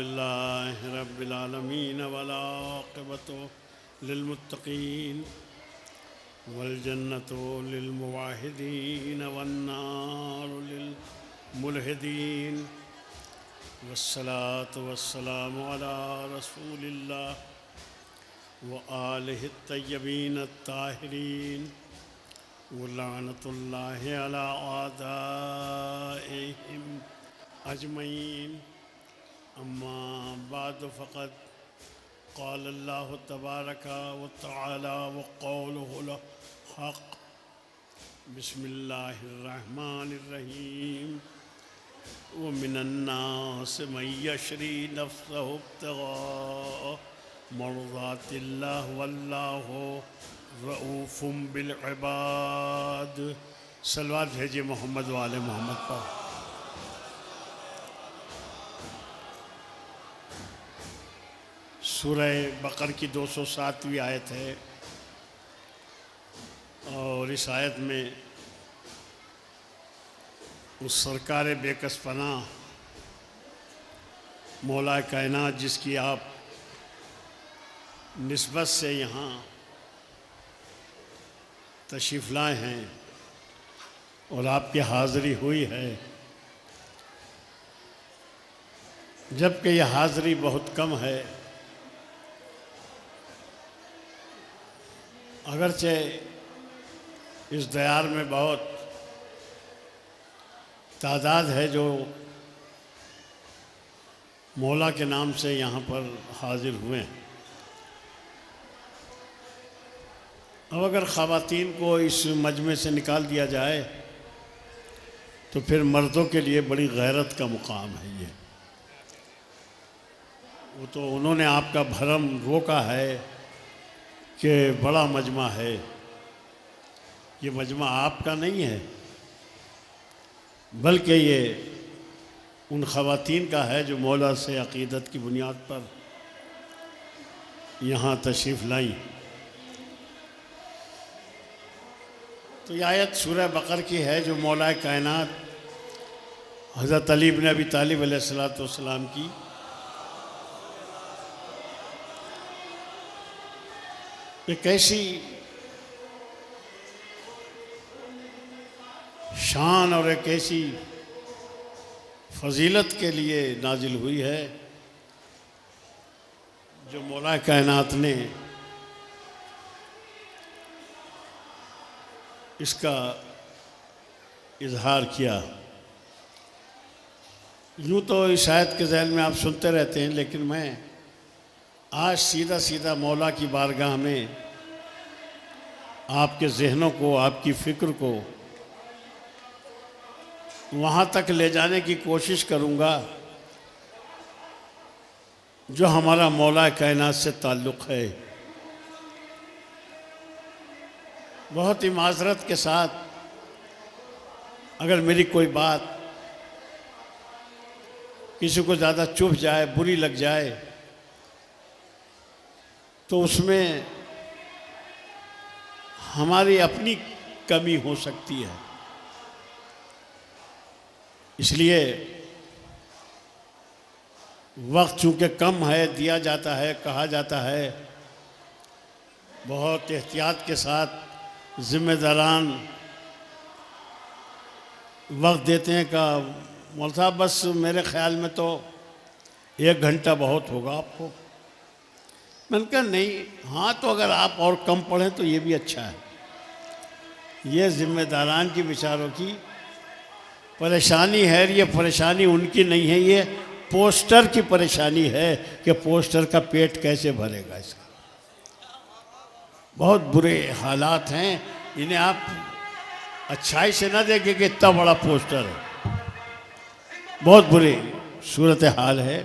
अल्हम्दुलिल्लाहि रब्बिल आलमीन वल आक़िबतु लिलमुत्तक़ीन वल जन्नतु लिल मुवाहिदीन वन्नारु लिल मुल्हिदीन वस्सलातु वस्सलामु अला रसूलिल्लाह व आलिहि तय्यबीन अत्ताहिरीन व लानतुल्लाहि अला आदाइहिम अजमईन। अम्मा बाद फ़क़द क़ाल अल्लाहु तबारक व तआला व क़ौलुहुल हक़। बिस्मिल्लाहिर रहमानिर रहीम। व मिनन्नासि मन यशरी नफ़्सहु इब्तिग़ाअ मर्ज़ातिल्लाह वल्लाहु रऊफ़ुम बिल इबाद। सलवात भेजिए मोहम्मद वाले मोहम्मद पर। सूरह बकर की 207वीं आयत है और इस आयत में उस सरकार बेकस पनाह मौला कायनात जिसकी आप निस्बत से यहाँ तशरीफ़ लाए हैं और आपकी हाज़िरी हुई है, जबकि यह हाज़िरी बहुत कम है। अगरचे इस दयार में बहुत तादाद है जो मौला के नाम से यहाँ पर हाजिर हुए हैं। अब अगर ख़वातीन को इस मजमे से निकाल दिया जाए तो फिर मर्दों के लिए बड़ी गैरत का मुकाम है ये। वो तो उन्होंने आपका भरम रोका है कि बड़ा मजमा है, ये मजमा आपका नहीं है बल्कि ये उन ख़वातीन का है जो मौला से अक़ीदत की बुनियाद पर यहाँ तशरीफ़ लाई। तो ये आयत सूरह बकर की है जो मौला कायनात हज़रत अली इब्न अबी तालिब अलैहिस्सलातु वस्सलाम की एक ऐसी शान और एक ऐसी फजीलत के लिए नाजिल हुई है जो मौला कायनात ने इसका इजहार किया। यूँ तो इस आयत के ज़हन में आप सुनते रहते हैं, लेकिन मैं आज सीधा सीधा मौला की बारगाह में आपके ज़हनों को, आपकी फ़िक्र को वहाँ तक ले जाने की कोशिश करूँगा जो हमारा मौला कायनात से ताल्लुक़ है। बहुत ही माज़रत के साथ अगर मेरी कोई बात किसी को ज़्यादा चुभ जाए, बुरी लग जाए, तो उसमें हमारी अपनी कमी हो सकती है। इसलिए वक्त चूँकि कम है, दिया जाता है, कहा जाता है, बहुत एहतियात के साथ ज़िम्मेदारान वक्त देते हैं का मौलवी साहब बस मेरे ख़्याल में तो 1 घंटा बहुत होगा आपको। मैंने कहा नहीं, हाँ तो अगर आप और कम पढ़ें तो ये भी अच्छा है। ये ज़िम्मेदारान की बेचारों की परेशानी है। ये परेशानी उनकी नहीं है, ये पोस्टर की परेशानी है कि पोस्टर का पेट कैसे भरेगा। इसका बहुत बुरे हालात हैं, इन्हें आप अच्छाई से ना देखें कि इतना बड़ा पोस्टर है। बहुत बुरी सूरत हाल है।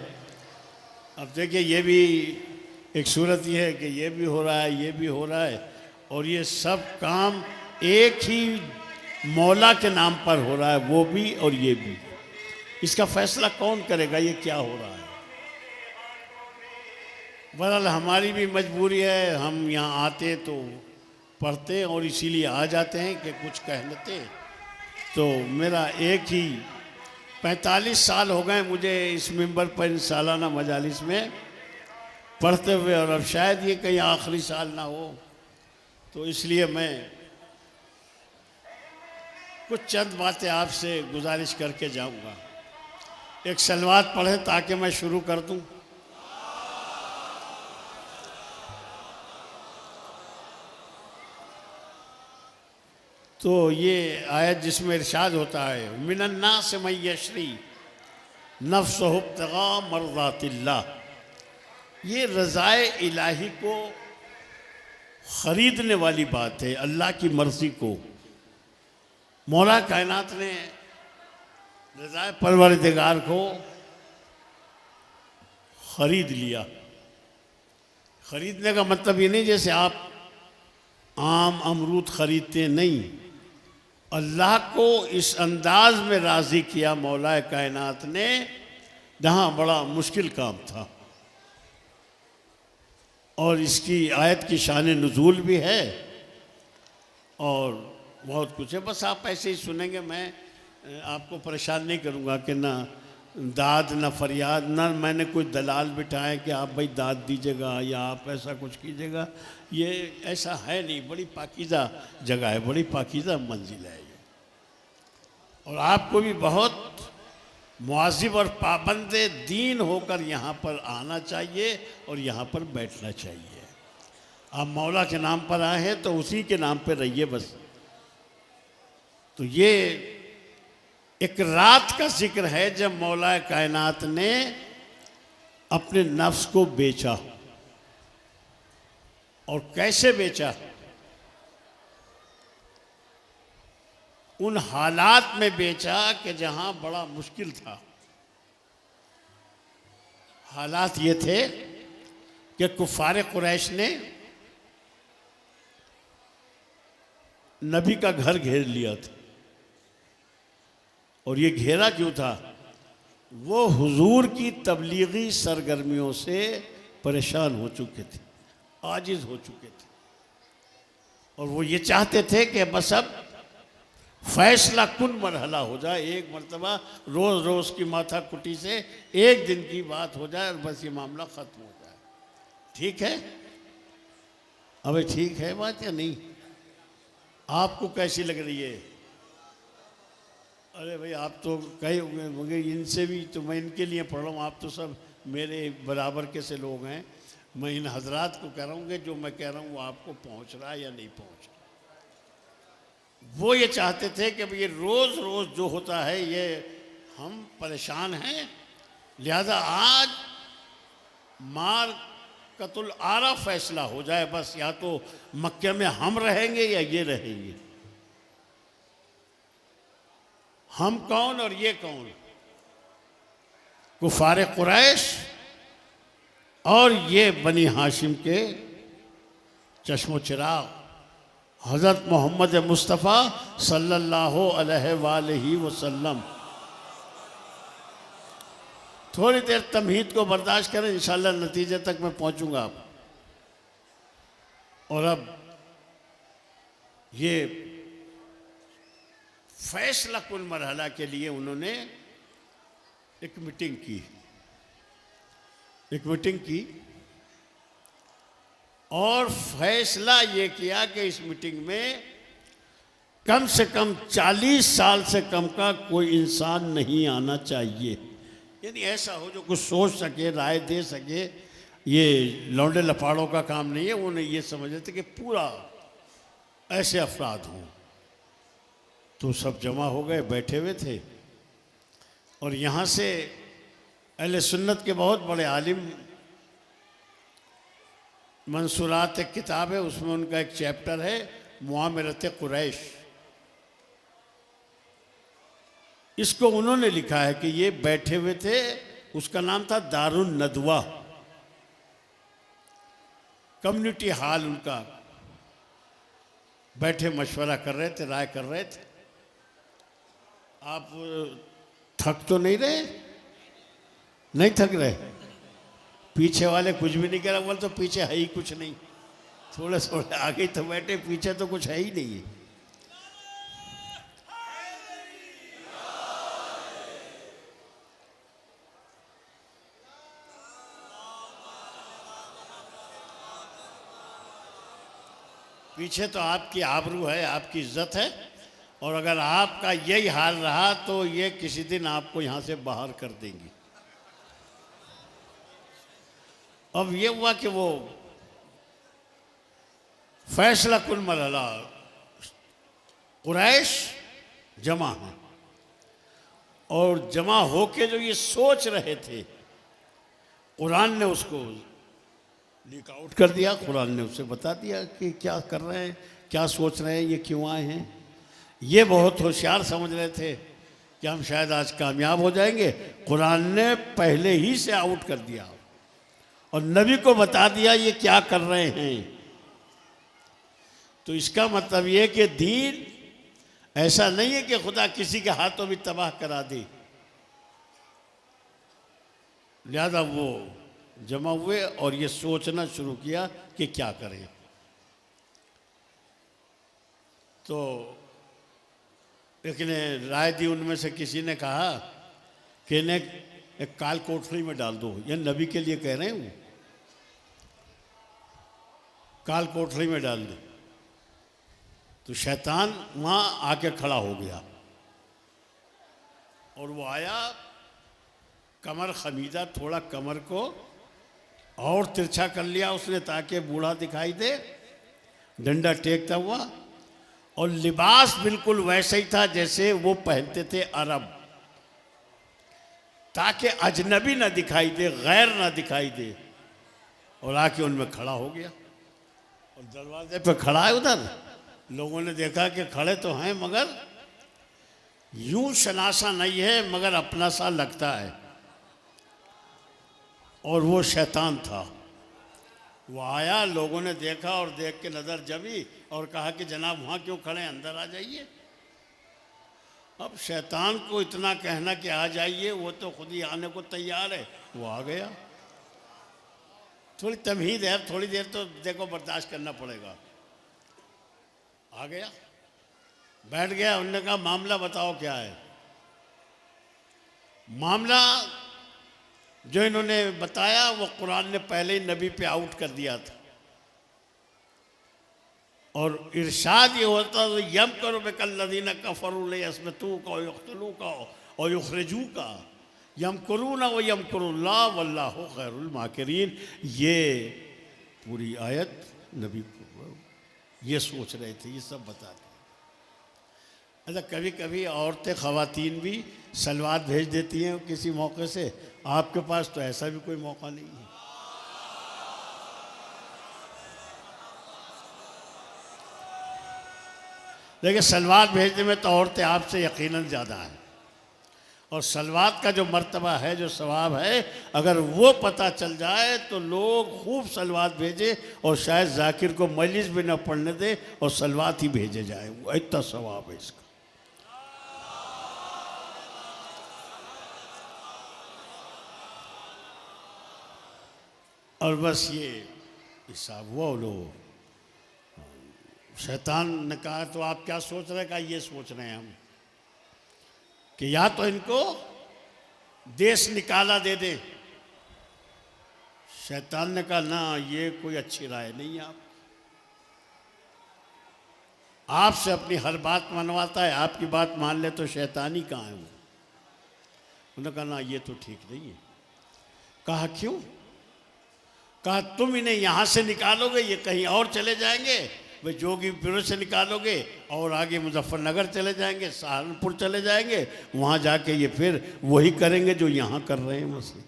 अब देखिए, ये भी एक सूरत ये है कि ये भी हो रहा है, ये भी हो रहा है, और ये सब काम एक ही मौला के नाम पर हो रहा है, वो भी और ये भी। इसका फैसला कौन करेगा ये क्या हो रहा है? बहरहाल हमारी भी मजबूरी है, हम यहाँ आते तो पढ़ते और इसीलिए आ जाते हैं कि कुछ कह लेते। तो मेरा एक ही 45 साल हो गए मुझे इस मिंबर पर इन सालाना मजालिस में पढ़ते हुए, और अब शायद ये कहीं आखिरी साल ना हो, तो इसलिए मैं कुछ चंद बातें आपसे गुजारिश करके जाऊंगा। एक सलवात पढ़ें ताकि मैं शुरू कर दूं। तो ये आयत जिसमें इरशाद होता है, मिनन्नास मन यशरी नफ्सहु इब्तिगा मर्ज़ातिल्लाह, ये रज़ाए इलाही को ख़रीदने वाली बात है। अल्लाह की मर्ज़ी को मौला कायनात ने रज़ाए परवरदिगार को ख़रीद लिया। ख़रीदने का मतलब ये नहीं जैसे आप आम अमरूद ख़रीदते, नहीं, अल्लाह को इस अंदाज में राज़ी किया मौला कायनात ने जहाँ बड़ा मुश्किल काम था। और इसकी आयत की शान नुज़ूल भी है और बहुत कुछ है। बस आप ऐसे ही सुनेंगे, मैं आपको परेशान नहीं करूँगा कि ना दाद ना फरियाद, ना मैंने कोई दलाल बिठाए कि आप भाई दाद दीजिएगा या आप ऐसा कुछ कीजिएगा। ये ऐसा है नहीं, बड़ी पाकीज़ा जगह है, बड़ी पाकीज़ा मंजिल है ये। और आपको भी बहुत मुआज़िब और पाबंद दीन होकर यहाँ पर आना चाहिए और यहाँ पर बैठना चाहिए। आप मौला के नाम पर आए हैं तो उसी के नाम पर रहिए बस। तो ये एक रात का जिक्र है जब मौला कायनात ने अपने नफ्स को बेचा। और कैसे बेचा? उन हालात में बेचा कि जहां बड़ा मुश्किल था। हालात ये थे कि कुफार कुरैश ने नबी का घर घेर लिया था। और ये घेरा क्यों था? वो हुजूर की तबलीगी सरगर्मियों से परेशान हो चुके थे, आजिज हो चुके थे। और वो ये चाहते थे कि बस अब फैसला कुन मरहला हो जाए, एक मरतबा रोज़ रोज़ की माथा कुटी से एक दिन की बात हो जाए और बस ये मामला ख़त्म हो जाए। ठीक है? अबे ठीक है बात या नहीं? आपको कैसी लग रही है? अरे भाई आप तो कई होंगे, इनसे भी तो मैं इनके लिए पढ़ रहा हूँ, आप तो सब मेरे बराबर के से लोग हैं। मैं इन हजरात को कह रहा हूँ कि जो मैं कह रहा हूँ वो आपको पहुँच रहा है या नहीं पहुँच रहा। वो ये चाहते थे कि भाई ये रोज़ रोज़ जो होता है ये हम परेशान हैं, लिहाजा आज मार कतुल आरा फैसला हो जाए, बस या तो मक्के में हम रहेंगे या ये रहेंगे। हम कौन और ये कौन? कुफार कुरैश और ये बनी हाशिम के चश्मो चिराग हज़रत मोहम्मद मुस्तफ़ा सल्लल्लाहु अलैहि वसल्लम। थोड़ी देर तमहीद को बर्दाश्त करें, इंशाअल्लाह नतीजे तक मैं पहुंचूंगा आप। और अब ये फैसला कुल मरहला के लिए उन्होंने एक मीटिंग की और फैसला ये किया कि इस मीटिंग में कम से कम 40 साल से कम का कोई इंसान नहीं आना चाहिए। यानी ऐसा हो जो कुछ सोच सके, राय दे सके। ये लौंडे लफाड़ों का काम नहीं है। उन्हें ये समझते थे कि पूरा ऐसे अफराद हों। तो सब जमा हो गए, बैठे हुए थे। और यहाँ से अहले सुन्नत के बहुत बड़े आलिम, मंसूरात एक किताब है, उसमें उनका एक चैप्टर है मुआमरत कुरैश। इसको उन्होंने लिखा है कि ये बैठे हुए थे, उसका नाम था दारुन नदवा, कम्युनिटी हॉल उनका। बैठे मशवरा कर रहे थे, राय कर रहे थे। आप थक तो नहीं रहे? नहीं थक रहे? पीछे वाले कुछ भी नहीं कह रहे, बोल तो पीछे है ही कुछ नहीं, थोड़े थोड़े आगे तो बैठे, पीछे तो कुछ है ही नहीं। पीछे तो आपकी आबरू है, आपकी इज्जत है, और अगर आपका यही हाल रहा तो ये किसी दिन आपको यहाँ से बाहर कर देंगी। अब ये हुआ कि वो फैसला कुल मरहला कुरैश जमा है, और जमा होके जो ये सोच रहे थे, कुरान ने उसको लीक आउट कर दिया। कुरान ने उसे बता दिया कि क्या कर रहे हैं, क्या सोच रहे हैं, ये क्यों आए हैं। ये बहुत होशियार समझ रहे थे कि हम शायद आज कामयाब हो जाएंगे। कुरान ने पहले ही से आउट कर दिया और नबी को बता दिया ये क्या कर रहे हैं। तो इसका मतलब ये कि दीन ऐसा नहीं है कि खुदा किसी के हाथों भी तबाह करा दे। लिहाजा वो जमा हुए और ये सोचना शुरू किया कि क्या करें। तो एक ने राय दी, उनमें से किसी ने कहा कि इन्हें एक काल कोठरी में डाल दो। ये नबी के लिए कह रहे हैं, वो काल कोठरी में डाल दे। तो शैतान वहाँ आके खड़ा हो गया और वो आया, कमर खमीदा, थोड़ा कमर को और तिरछा कर लिया उसने ताकि बूढ़ा दिखाई दे, डंडा टेकता हुआ, और लिबास बिल्कुल वैसे ही था जैसे वो पहनते थे अरब, ताकि अजनबी ना दिखाई दे, गैर ना दिखाई दे। और आके उनमें खड़ा हो गया और दरवाजे पे खड़ा है। उधर लोगों ने देखा कि खड़े तो हैं मगर यूं शनासा नहीं है, मगर अपना सा लगता है। और वो शैतान था। वो आया, लोगों ने देखा और देख के नज़र जमी और कहा कि जनाब वहाँ क्यों खड़े हैं, अंदर आ जाइए। अब शैतान को इतना कहना कि आ जाइए, वो तो खुद ही आने को तैयार है। वो आ गया। थोड़ी तमहीद है, थोड़ी देर तो देखो बर्दाश्त करना पड़ेगा। आ गया, बैठ गया। उन्होंने कहा मामला बताओ क्या है। मामला जो इन्होंने बताया वो कुरान ने पहले ही नबी पे आउट कर दिया था। और इरशाद ये होता तो यम करो बेकल्लज़ीना कफ़रू लियस्मतूका युक़्तलूका और युख़रिजूका यमकुरूना व यमकुरुल्लाह वल्लाहु खैरुल माकिरीन। ये पूरी आयत नबी को ये सोच रहे थे, ये सब बताते। अच्छा, कभी कभी औरतें ख़वातीन भी सलवार भेज देती हैं किसी मौके से। आपके पास तो ऐसा भी कोई मौका नहीं है। लेकिन सलवार भेजने में तो औरतें आपसे यकीनन ज़्यादा हैं। और सलवार का जो मर्तबा है, जो सवाब है, अगर वो पता चल जाए तो लोग खूब सलवार भेजे और शायद जाकिर को मजलिस भी न पढ़ने दे और सलवार ही भेजे जाए। वो इतना सवाब है इसका। और बस ये हिसाब हुआ। लोग शैतान ने कहा तो आप क्या सोच रहे हैं? कहा ये सोच रहे हैं हम कि या तो इनको देश निकाला दे दे। शैतान ने कहा ना, ये कोई अच्छी राय नहीं है। आपसे अपनी हर बात मनवाता है, आपकी बात मान ले तो शैतानी कहाँ है वो। उन्होंने कहा ना, ये तो ठीक नहीं है। कहा क्यों? कहा तुम इन्हें यहाँ से निकालोगे, ये कहीं और चले जाएंगे। भाई जोगीपुर से निकालोगे और आगे मुजफ्फरनगर चले जाएंगे, सहारनपुर चले जाएंगे, वहाँ जाके ये फिर वही करेंगे जो यहाँ कर रहे हैं वैसे।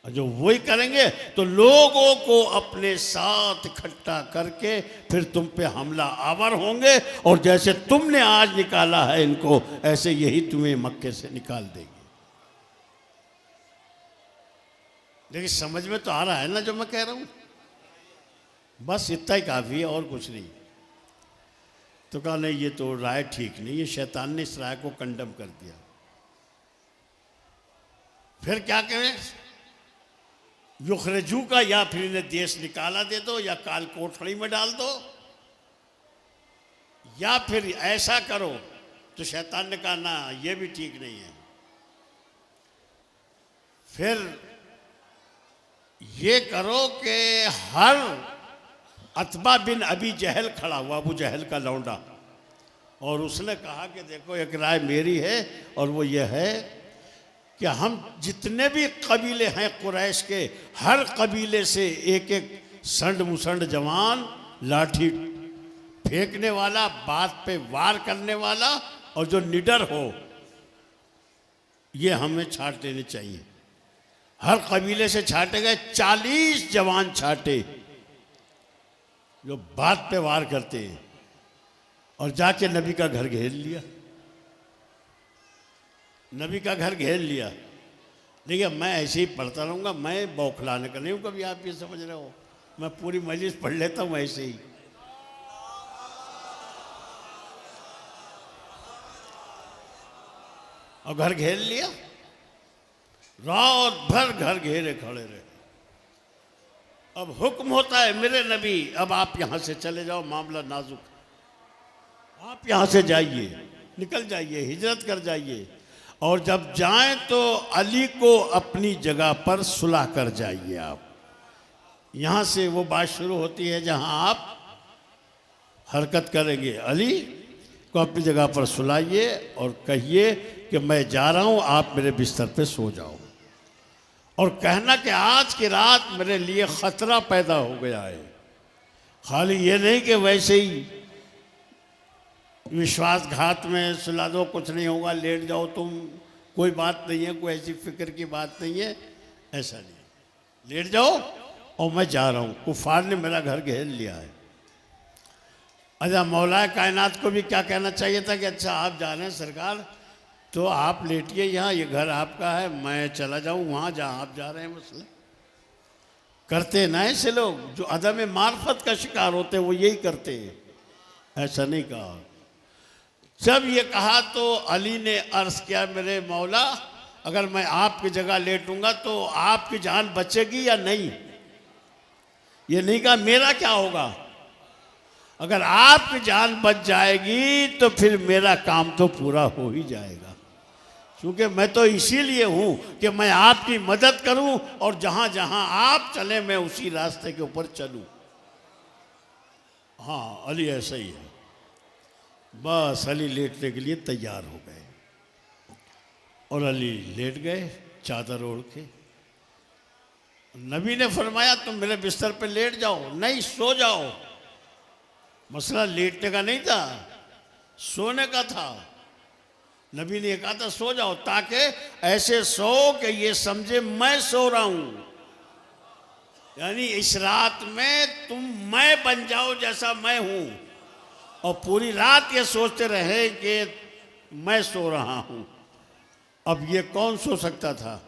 और जो वही करेंगे तो लोगों को अपने साथ इकट्ठा करके फिर तुम पे हमला आवर होंगे। और जैसे तुमने आज निकाला है इनको, ऐसे यही तुम्हें मक्के से निकाल देगी। लेकिन समझ में तो आ रहा है ना जो मैं कह रहा हूँ? बस इतना ही काफ़ी है, और कुछ नहीं। तो कहा नहीं, ये तो राय ठीक नहीं है। शैतान ने इस राय को कंडम कर दिया। फिर क्या करें? युखरजू का, या फिर इन्हें देश निकाला दे दो, या काल कोठड़ी में डाल दो, या फिर ऐसा करो। तो शैतान ने कहा ना, ये भी ठीक नहीं है। फिर ये करो कि हर अतबा बिन अबी जहल खड़ा हुआ, अबू जहल का लौंडा, और उसने कहा कि देखो एक राय मेरी है और वो ये है कि हम जितने भी कबीले हैं कुरैश के, हर कबीले से एक एक संड मुसंड जवान, लाठी फेंकने वाला, बात पे वार करने वाला और जो निडर हो, ये हमें छांट लेने चाहिए। हर कबीले से छांटे गए 40 जवान छांटे जो बात पे वार करते हैं, और जाके नबी का घर घेर लिया। नबी का घर घेर लिया। देखिए मैं ऐसे ही पढ़ता रहूँगा, मैं बौखलाने का नहीं हूँ कभी, आप ये समझ रहे हो, मैं पूरी मजलिस पढ़ लेता हूँ ऐसे ही। और घर घेर लिया, रात भर घर घेरे खड़े रहे। अब हुक्म होता है मेरे नबी, अब आप यहाँ से चले जाओ, मामला नाजुक, आप यहाँ से जाइए, निकल जाइए, हिजरत कर जाइए, और जब जाएं तो अली को अपनी जगह पर सुला कर जाइए। आप यहाँ से वो बात शुरू होती है जहाँ आप हरकत करेंगे, अली को अपनी जगह पर सुलाइए और कहिए कि मैं जा रहा हूँ, आप मेरे बिस्तर पे सो जाओ, और कहना कि आज की रात मेरे लिए खतरा पैदा हो गया है। खाली ये नहीं कि वैसे ही विश्वासघात में सुला दो, कुछ नहीं होगा, लेट जाओ तुम, कोई बात नहीं है, कोई ऐसी फिक्र की बात नहीं है, ऐसा नहीं, लेट जाओ और मैं जा रहा हूँ, कुफार ने मेरा घर घेर लिया है। अच्छा, मौलाए कायनात को भी क्या कहना चाहिए था कि अच्छा आप जा रहे हैं सरकार, तो आप लेटिए यहाँ, ये घर आपका है, मैं चला जाऊँ वहाँ जहाँ आप जा रहे हैं। मसले करते ना ऐसे लोग जो अदम मार्फत का शिकार होते हैं, वो यही करते हैं, ऐसा नहीं कहा। जब ये कहा तो अली ने अर्ज किया, मेरे मौला अगर मैं आपकी जगह लेटूंगा तो आपकी जान बचेगी या नहीं? ये नहीं कहा मेरा क्या होगा, अगर आपकी जान बच जाएगी तो फिर मेरा काम तो पूरा हो ही जाएगा, क्योंकि मैं तो इसीलिए हूं कि मैं आपकी मदद करूं और जहां जहां आप चले मैं उसी रास्ते के ऊपर चलूं। हाँ, अली ऐसा ही है। बस अली लेटने के लिए तैयार हो गए और अली लेट गए चादर ओढ़ के। नबी ने फरमाया तुम मेरे बिस्तर पे लेट जाओ, नहीं सो जाओ। मसला लेटने का नहीं था, सोने का था। नबी ने कहा था सो जाओ, ताकि ऐसे सो कि ये समझे मैं सो रहा हूं, यानी इस रात में तुम मैं बन जाओ जैसा मैं हूं, और पूरी रात ये सोचते रहे कि मैं सो रहा हूं। अब ये कौन सो सकता था?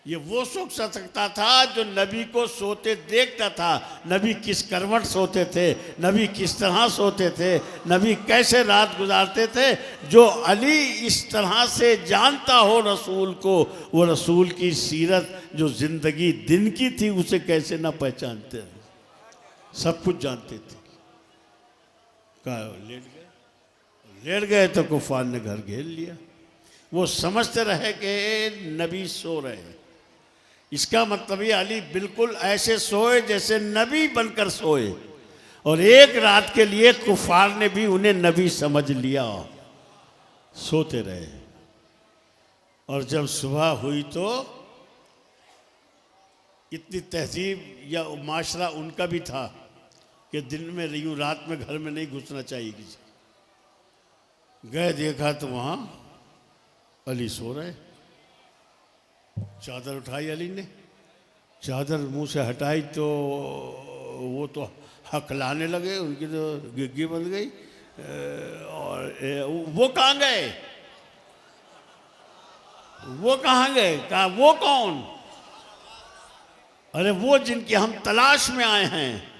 ये वो सो सकता था जो नबी को सोते देखता था। नबी किस करवट सोते थे, नबी किस तरह सोते थे, नबी कैसे रात गुजारते थे। जो अली इस तरह से जानता हो रसूल को, वो रसूल की सीरत जो जिंदगी दिन की थी उसे कैसे ना पहचानते, सब कुछ जानते थे। कहा लेट गए तो कुफार ने घर घेर लिया। वो समझते रहे कि नबी सो रहे हैं, इसका मतलब ये अली बिल्कुल ऐसे सोए जैसे नबी बनकर सोए, और एक रात के लिए कुफार ने भी उन्हें नबी समझ लिया, सोते रहे। और जब सुबह हुई तो इतनी तहजीब या माशरा उनका भी था कि दिन में यूं रात में घर में नहीं घुसना चाहिए किसी। गए देखा तो वहाँ अली सो रहे। चादर उठाई अली ने, चादर मुंह से हटाई तो वो तो हकलाने लगे, उनकी तो गिग्गी बन गई। और वो कहाँ गए, वो कहाँ गए? कहा वो कौन? अरे वो जिनकी हम तलाश में आए हैं।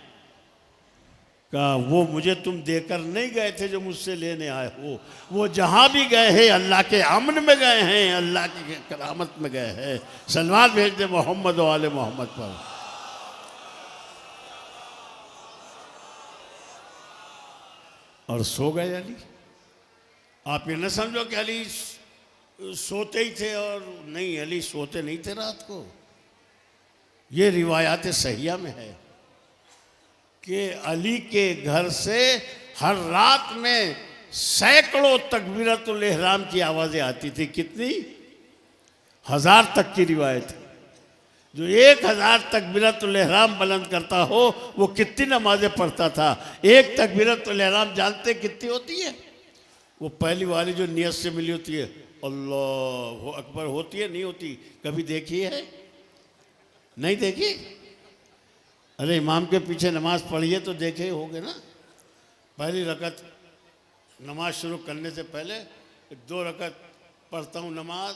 कहा वो मुझे तुम देकर नहीं गए थे जो मुझसे लेने आए हो, वो जहां भी गए हैं अल्लाह के अमन में गए हैं, अल्लाह की करामत में गए हैं। सलवार भेज दे मोहम्मद व आले मोहम्मद पर। और सो गए अली। आप ये न समझो कि अली सोते ही थे, और नहीं, अली सोते नहीं थे रात को। ये रिवायात सहिया में है। कि अली के घर से हर रात में सैकड़ों तकबीरतुल इहराम की आवाज़ें आती थी। कितनी? 1000 तक की रिवायत है। जो 1000 तकबीरतुल इहराम बुलंद करता हो वो कितनी नमाजें पढ़ता था? एक तकबीरतुल इहराम जानते कितनी होती है? वो पहली वाली जो नियत से मिली होती है, अल्लाह अकबर, होती है नहीं होती? कभी देखी है? नहीं देखी? अरे इमाम के पीछे नमाज पढ़िए तो देखे होगे ना। पहली रकत नमाज शुरू करने से पहले 2 रकत पढ़ता हूँ नमाज।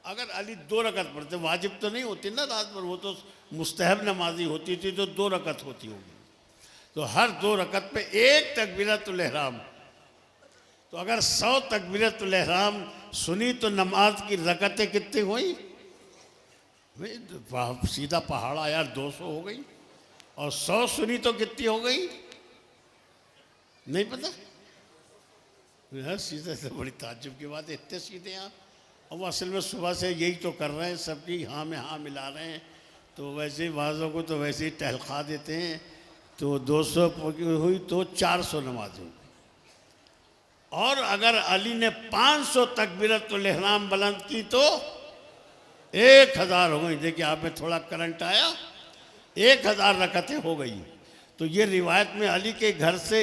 अगर अली 2 रकत पढ़ते, वाजिब तो नहीं होती ना रात भर, वो तो मुस्तहब नमाजी होती थी, तो 2 रकत होती होगी। तो हर 2 रकत पे एक तकबीरतुल इहराम। तो अगर 100 तकबीरतुल इहराम सुनी तो नमाज की रकतें कितनी हुई? सीधा पहाड़ा यार, 200 हो गई। और 100 सुनी तो कितनी हो गई? नहीं पता यार, सीधे से बड़ी ताज्जुब की बात है, इतने सीधे आप। अब असल में सुबह से यही तो कर रहे हैं, सबकी हाँ में हाँ मिला रहे हैं। तो वैसे ही बाज़ों को तो वैसे ही टहलखा देते हैं। तो 200 हुई तो 400 नमाज हुई। और अगर अली ने 500 तकबीरतुल इहराम बुलंद की तो 1000 हो गई। देखिए आप में थोड़ा करंट आया, 1000 रकतें हो गई। तो ये रिवायत में अली के घर से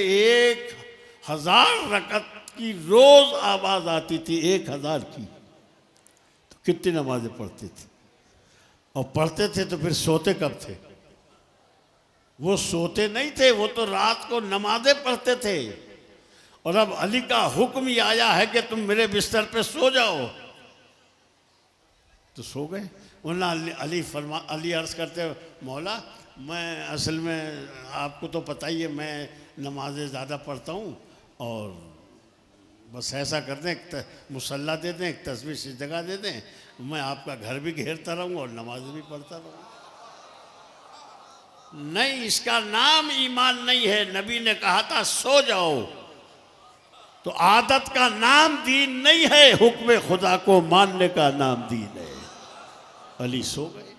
1000 रकत की रोज आवाज आती थी, 1000 की। तो कितनी नमाजें पढ़ते थे? और पढ़ते थे तो फिर सोते कब थे? वो सोते नहीं थे, वो तो रात को नमाजें पढ़ते थे। और अब अली का हुक्म ही आया है कि तुम मेरे बिस्तर पे सो जाओ, तो सो गए। वरना अली अर्ज करते, मौला मैं असल में आपको तो पता ही है मैं नमाजें ज़्यादा पढ़ता हूँ, और बस ऐसा कर दें, एक मुसल्ला दे दें, एक तस्बीह सिजदा दे दें, मैं आपका घर भी घेरता रहूँ और नमाज भी पढ़ता रहूँ। नहीं, इसका नाम ईमान नहीं है। नबी ने कहा था सो जाओ। तो आदत का नाम दीन नहीं है, हुक्म खुदा को मानने का नाम दीन है। अली सो गए,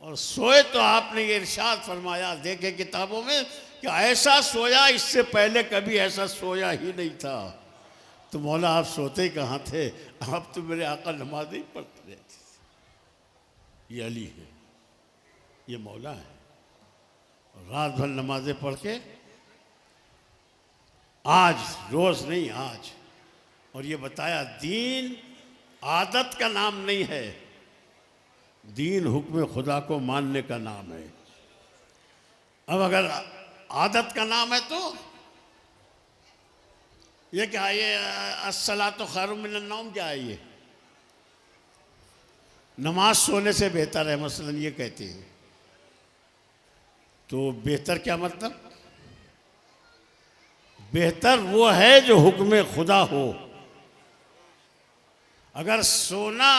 और सोए तो आपने ये इरशाद फरमाया, देखे किताबों में, कि ऐसा सोया इससे पहले कभी ऐसा सोया ही नहीं था। तो मौला आप सोते ही कहाँ थे? आप तो मेरे आका नमाज नहीं पढ़ते रहते थे। ये अली है, ये मौला है। और रात भर नमाजें पढ़ के, आज रोज नहीं आज। और ये बताया दीन आदत का नाम नहीं है, दीन हुक्म खुदा को मानने का नाम है। अब अगर आदत का नाम है तो ये क्या है? ये अस्सलातु खैरुम मिनन नौम क्या है? ये नमाज सोने से बेहतर है मसलन, ये कहते हैं। तो बेहतर क्या मतलब? बेहतर वो है जो हुक्म खुदा हो। अगर सोना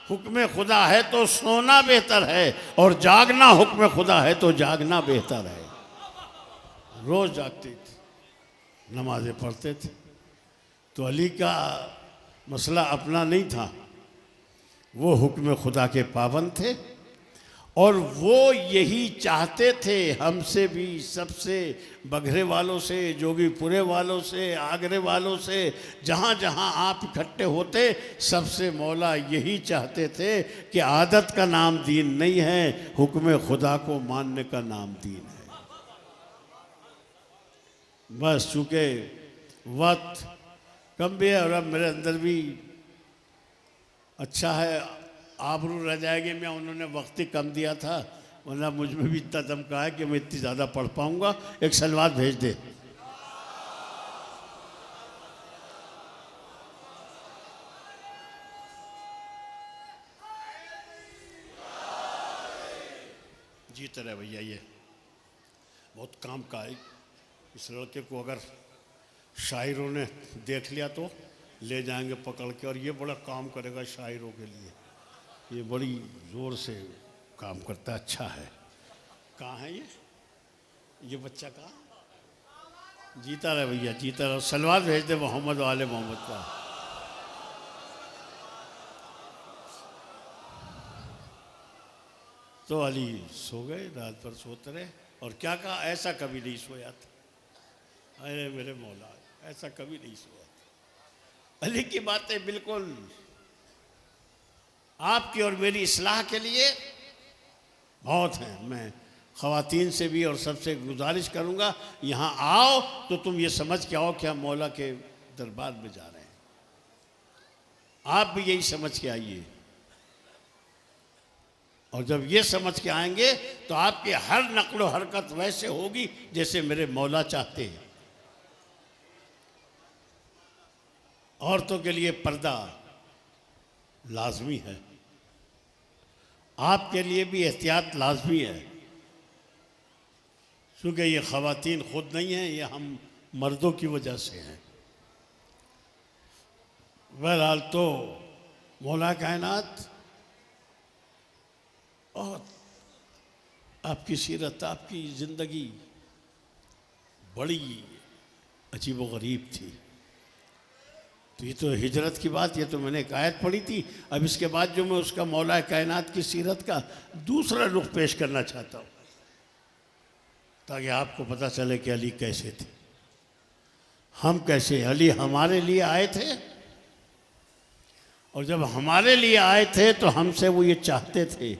हुक्म खुदा है तो सोना बेहतर है, और जागना हुक्म खुदा है तो जागना बेहतर है। रोज जागते थे, नमाजें पढ़ते थे। तो अली का मसला अपना नहीं था, वो हुक्म खुदा के पाबंद थे। और वो यही चाहते थे हमसे भी, सबसे, बघरे वालों से, जोगीपुरे वालों से, आगरे वालों से, जहाँ जहाँ आप इकट्ठे होते, सबसे मौला यही चाहते थे कि आदत का नाम दीन नहीं है, हुक्म खुदा को मानने का नाम दीन है। बस चूँकि वक्त कम भी है, और अब मेरे अंदर भी अच्छा है, आबरू रह जाएगी, मैं उन्होंने वक्त ही कम दिया था, वरना मुझ में भी इतना दमका है कि मैं इतनी ज़्यादा पढ़ पाऊँगा। एक सलवात भेज दे। जीते रहे भैया, ये बहुत काम का है। इस लड़के को अगर शायरों ने देख लिया तो ले जाएंगे पकड़ के, और ये बड़ा काम करेगा शायरों के लिए। ये बड़ी ज़ोर से काम करता है, अच्छा है। कहाँ है ये बच्चा कहाँ? जीता रहे भैया, जीता रहे। सलवार भेज दे मोहम्मद वाले मोहम्मद का। तो अली सो गए, रात भर सोते रहे। और क्या कहा, ऐसा कभी नहीं सोया था। अरे मेरे मौला, ऐसा कभी नहीं सोया था। अली की बातें बिल्कुल आपकी और मेरी इस्लाह के लिए बहुत हैं। मैं ख़वातीन से भी और सबसे गुजारिश करूंगा, यहाँ आओ तो तुम ये समझ के आओ कि हम मौला के दरबार में जा रहे हैं। आप भी यही समझ के आइए, और जब ये समझ के आएंगे तो आपकी हर नक्ल हरकत वैसे होगी जैसे मेरे मौला चाहते हैं। औरतों के लिए पर्दा लाजमी है, आपके लिए भी एहतियात लाजमी है, क्योंकि ये ख़वातीन खुद नहीं हैं, ये हम मर्दों की वजह से हैं। बहरहाल तो मौला कायनात और आपकी सीरत, आपकी ज़िंदगी बड़ी अजीब व गरीब थी। तो ये तो हिजरत की बात, ये तो मैंने एक आयत पढ़ी थी। अब इसके बाद जो मैं उसका मौला कायनात की सीरत का दूसरा रुख पेश करना चाहता हूँ, ताकि आपको पता चले कि अली कैसे थे, हम कैसे। अली हमारे लिए आए थे, और जब हमारे लिए आए थे तो हमसे वो ये चाहते थे।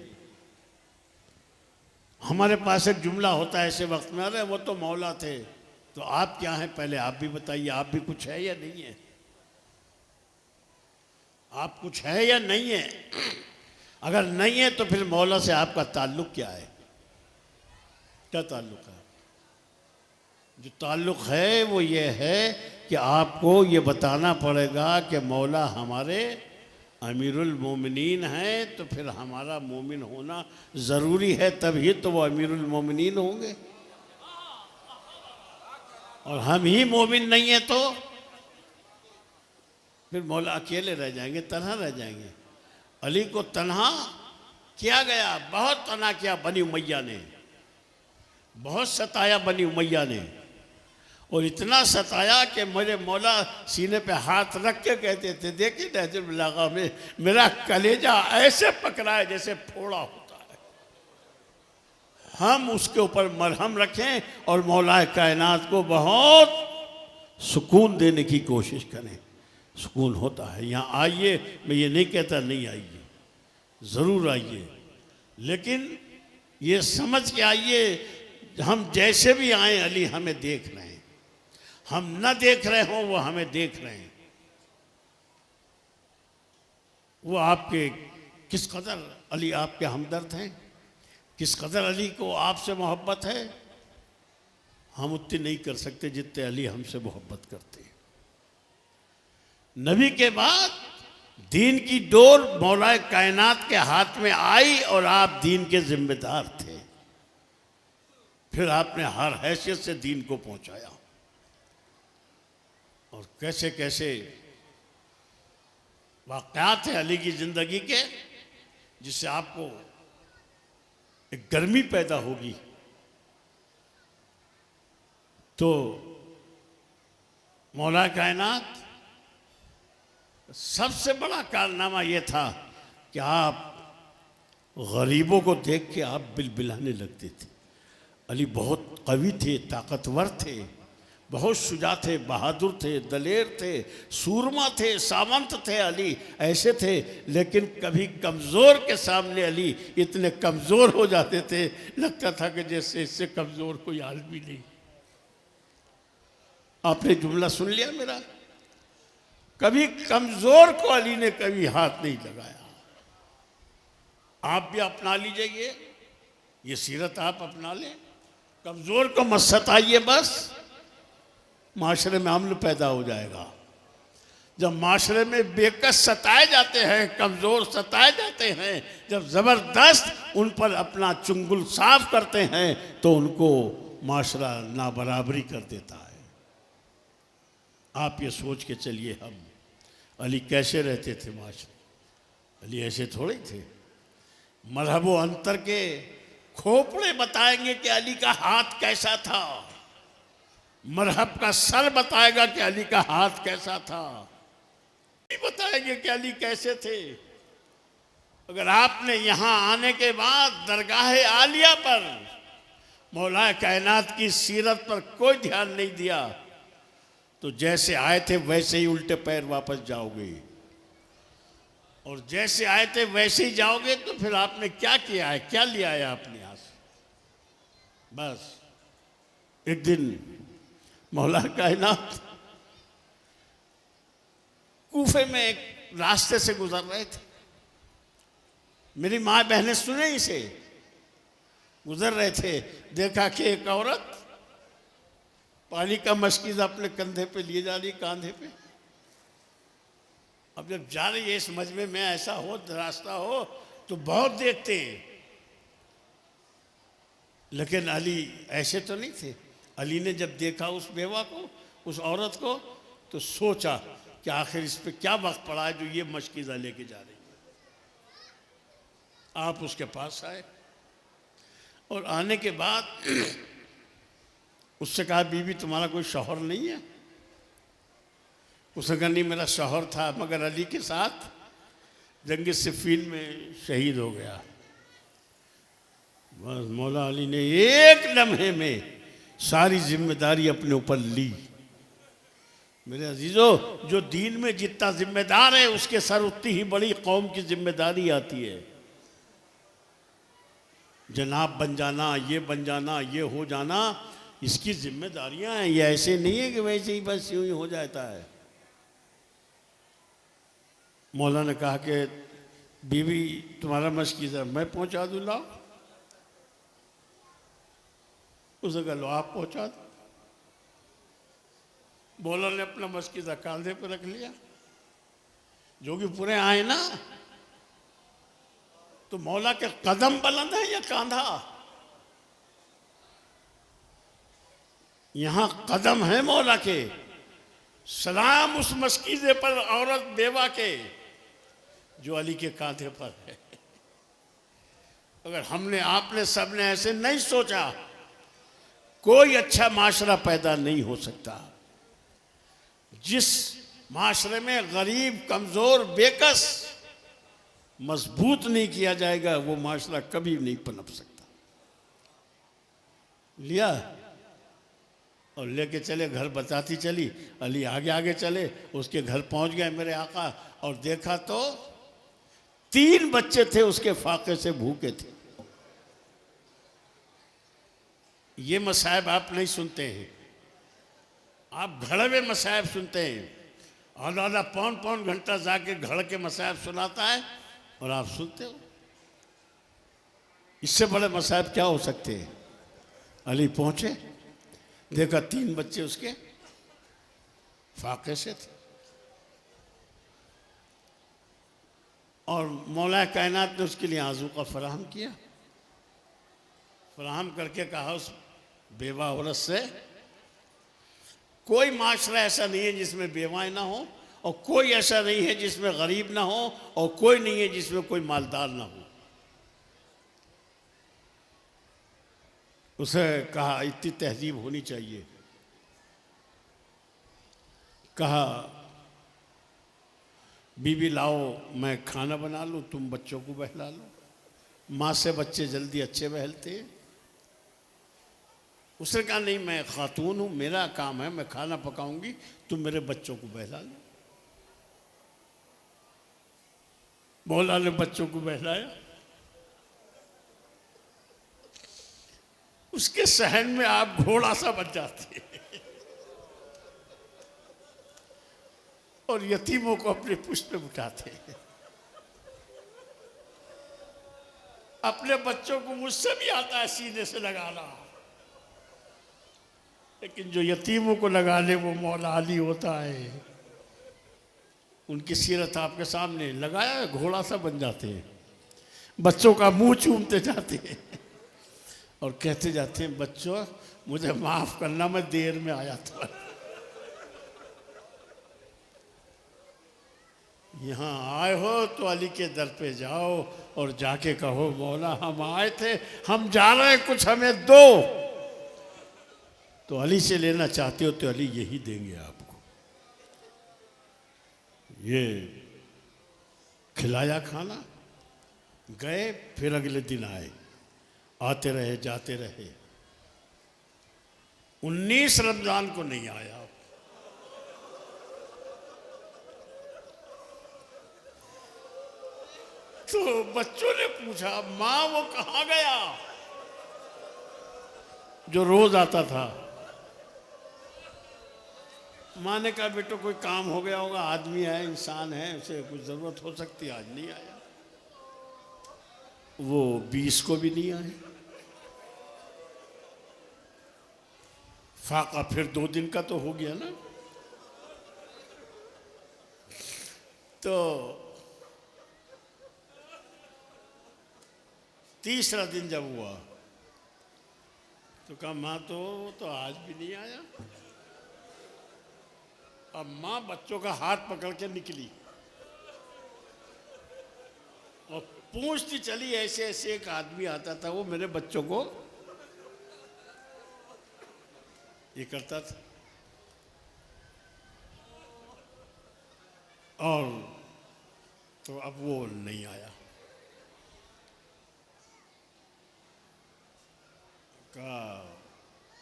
हमारे पास एक जुमला होता है ऐसे वक्त में, अरे वो तो मौला थे, तो आप क्या हैं, पहले आप भी बताइए, आप भी कुछ है या नहीं है? आप कुछ है या नहीं है? अगर नहीं है तो फिर मौला से आपका ताल्लुक क्या है? क्या ताल्लुक है? जो ताल्लुक है वो ये है कि आपको ये बताना पड़ेगा कि मौला हमारे अमीरुल मोमिनीन हैं, तो फिर हमारा मोमिन होना ज़रूरी है, तभी तो वो अमीरुल मोमिनीन होंगे। और हम ही मोमिन नहीं हैं तो फिर मौला अकेले रह जाएंगे, तन्हा रह जाएंगे। अली को तन्हा किया गया, बहुत तन्हा किया बनी उमैया ने, बहुत सताया बनी उमैया ने, और इतना सताया कि मेरे मौला सीने पे हाथ रख के कहते थे, देखिए नहजुल बलागा में मेरा कलेजा ऐसे पकड़ा है जैसे फोड़ा होता है, हम उसके ऊपर मरहम रखें और मौला कायनात को बहुत सुकून देने की कोशिश करें। सुकून होता है। यहाँ आइए, मैं ये नहीं कहता नहीं आइए, ज़रूर आइए, लेकिन ये समझ के आइए, हम जैसे भी आए अली हमें देख रहे हैं, हम न देख रहे हों वो हमें देख रहे हैं। वो आपके किस कदर अली आपके हमदर्द हैं, किस कदर अली को आपसे मोहब्बत है, हम उतनी नहीं कर सकते जितने अली हमसे मोहब्बत करते हैं। नबी के बाद दीन की डोर मौला कायनात के हाथ में आई और आप दीन के जिम्मेदार थे। फिर आपने हर हैसियत से दीन को पहुंचाया, और कैसे कैसे वाक़यात हैं अली की ज़िंदगी के, जिससे आपको एक गर्मी पैदा होगी। तो मौला कायनात सबसे बड़ा कारनामा ये था कि आप गरीबों को देख के आप बिलबिलाने लगते थे। अली बहुत कवि थे, ताकतवर थे, बहुत शुजा थे, बहादुर थे, दलेर थे, सूरमा थे, सावंत थे। अली ऐसे थे, लेकिन कभी कमज़ोर के सामने अली इतने कमज़ोर हो जाते थे, लगता था कि जैसे इससे कमज़ोर कोई आदमी नहीं। आपने जुमला सुन लिया मेरा, कभी कमज़ोर को अली ने कभी हाथ नहीं लगाया। आप भी अपना लीजिए, ये सीरत आप अपना लें, कमज़ोर को मत सताइए, बस माशरे में अमन पैदा हो जाएगा। जब माशरे में बेकस सताए जाते हैं, कमज़ोर सताए जाते हैं, जब ज़बरदस्त उन पर अपना चुंगल साफ करते हैं, तो उनको माशरा नाबराबरी कर देता है। आप ये सोच के चलिए, हम अली कैसे रहते थे माशरे, अली ऐसे थोड़े थे। मजहब व अंतर के खोपड़े बताएंगे कि अली का हाथ कैसा था, मरहब का सर बताएगा कि अली का हाथ कैसा था, बताएंगे कि अली कैसे थे। अगर आपने यहाँ आने के बाद दरगाह आलिया पर मौला कायनात की सीरत पर कोई ध्यान नहीं दिया तो जैसे आए थे वैसे ही उल्टे पैर वापस जाओगे, और जैसे आए थे वैसे ही जाओगे तो फिर आपने क्या किया है, क्या लिया है आपने यहाँ से। बस एक दिन मौला कायनात कूफे में एक रास्ते से गुजर रहे थे। मेरी माँ बहनें सुने इसे, गुजर रहे थे, देखा कि एक औरत पानी का मशकीज़ा अपने कंधे पे लिए जा रही, कांधे पे। अब जब जा रही है इस मजमे में ऐसा हो रास्ता हो तो बहुत देखते हैं, लेकिन अली ऐसे तो नहीं थे। अली ने जब देखा उस बेवा को, उस औरत को, तो सोचा कि आखिर इस पे क्या वक्त पड़ा है जो ये मशकीज़ा लेके जा रही है। आप उसके पास आए और आने के बाद उससे कहा, बीबी तुम्हारा कोई शौहर नहीं है? उसने कहा, नहीं मेरा शौहर था मगर अली के साथ जंग सिफ़ीन में शहीद हो गया। बस मौला अली ने एक लम्हे में सारी जिम्मेदारी अपने ऊपर ली। मेरे अजीजों, जो दीन में जितना जिम्मेदार है उसके सर उतनी ही बड़ी कौम की जिम्मेदारी आती है। जनाब बन जाना, ये बन जाना, ये हो जाना, इसकी जिम्मेदारियां हैं। ये ऐसे नहीं है कि वैसे ही बस यूं ही हो जाता है। मौला ने कहा कि बीवी तुम्हारा मशकीज़ा मैं पहुंचा दूँ, लाओ। उसे कहा लो आप पहुंचा दो। मौला ने अपना मशकीज़ा कांधे पर रख लिया। जो कि पूरे आए ना, तो मौला के कदम बुलंद है या कांधा? यहां कदम है मौला के। सलाम उस मशकीज़े पर औरत बेवा के जो अली के कांधे पर है। अगर हमने आपने सबने ऐसे नहीं सोचा, कोई अच्छा माशरा पैदा नहीं हो सकता। जिस माशरे में गरीब, कमज़ोर, बेकस मजबूत नहीं किया जाएगा वो माशरा कभी नहीं पनप सकता। लिया और लेके चले घर, बताती चली। अली आगे आगे चले, उसके घर पहुंच गए मेरे आका, और देखा तो 3 बच्चे थे उसके फाके से भूखे थे। ये मसाइब आप नहीं सुनते हैं, आप घड़े में मसाइब सुनते हैं। और आधा पौन पौन घंटा जाके घड़ के मसाइब सुनाता है और आप सुनते हो। इससे बड़े मसाइब क्या हो सकते हैं। अली पहुंचे, देखा 3 बच्चे उसके फाके से थे, और मौला कायनात ने उसके लिए आंसू का फराहम किया। फराहम करके कहा उस बेवा औरत से, कोई माशरा ऐसा नहीं है जिसमें बेवाएं ना हो, और कोई ऐसा नहीं है जिसमें गरीब ना हो, और कोई नहीं है जिसमें कोई मालदार ना हो। उसे कहा इतनी तहजीब होनी चाहिए। कहा बीबी लाओ मैं खाना बना लूँ, तुम बच्चों को बहला लो। माँ से बच्चे जल्दी अच्छे बहलते हैं। उसने कहा नहीं मैं खातून हूँ, मेरा काम है, मैं खाना पकाऊंगी, तुम मेरे बच्चों को बहला लो। मौला ने बच्चों को बहलाया। उसके सहन में आप घोड़ा सा बन जाते हैं और यतीमों को अपने पुष्ट पे उठाते हैं। अपने बच्चों को मुझसे भी आता है सीने से लगाना, लेकिन जो यतीमों को लगा ले वो मौला अली होता है। उनकी सीरत आपके सामने लगाया है, घोड़ा सा बन जाते हैं, बच्चों का मुंह चूमते जाते हैं और कहते जाते हैं बच्चों मुझे माफ करना, मैं देर में आया था। यहाँ आए हो तो अली के दर पे जाओ और जाके कहो मौला हम आए थे, हम जा रहे हैं, कुछ हमें दो। तो अली से लेना चाहते हो तो अली यही देंगे आपको। ये खिलाया खाना, गए, फिर अगले दिन आए, आते रहे जाते रहे। 19 रमजान को नहीं आया। तो बच्चों ने पूछा, माँ वो कहाँ गया जो रोज आता था? माँ ने कहा, बेटो कोई काम हो गया होगा, आदमी है, इंसान है, उसे कुछ जरूरत हो सकती है, आज नहीं आया। वो 20 को भी नहीं आए। फाका फिर 2 दिन का तो हो गया ना। तो तीसरा दिन जब हुआ तो कहा, माँ तो आज भी नहीं आया। अब माँ बच्चों का हाथ पकड़ के निकली और पूछती चली, ऐसे ऐसे एक आदमी आता था, वो मेरे बच्चों को ये करता था। और तो अब वो नहीं आया। कहा,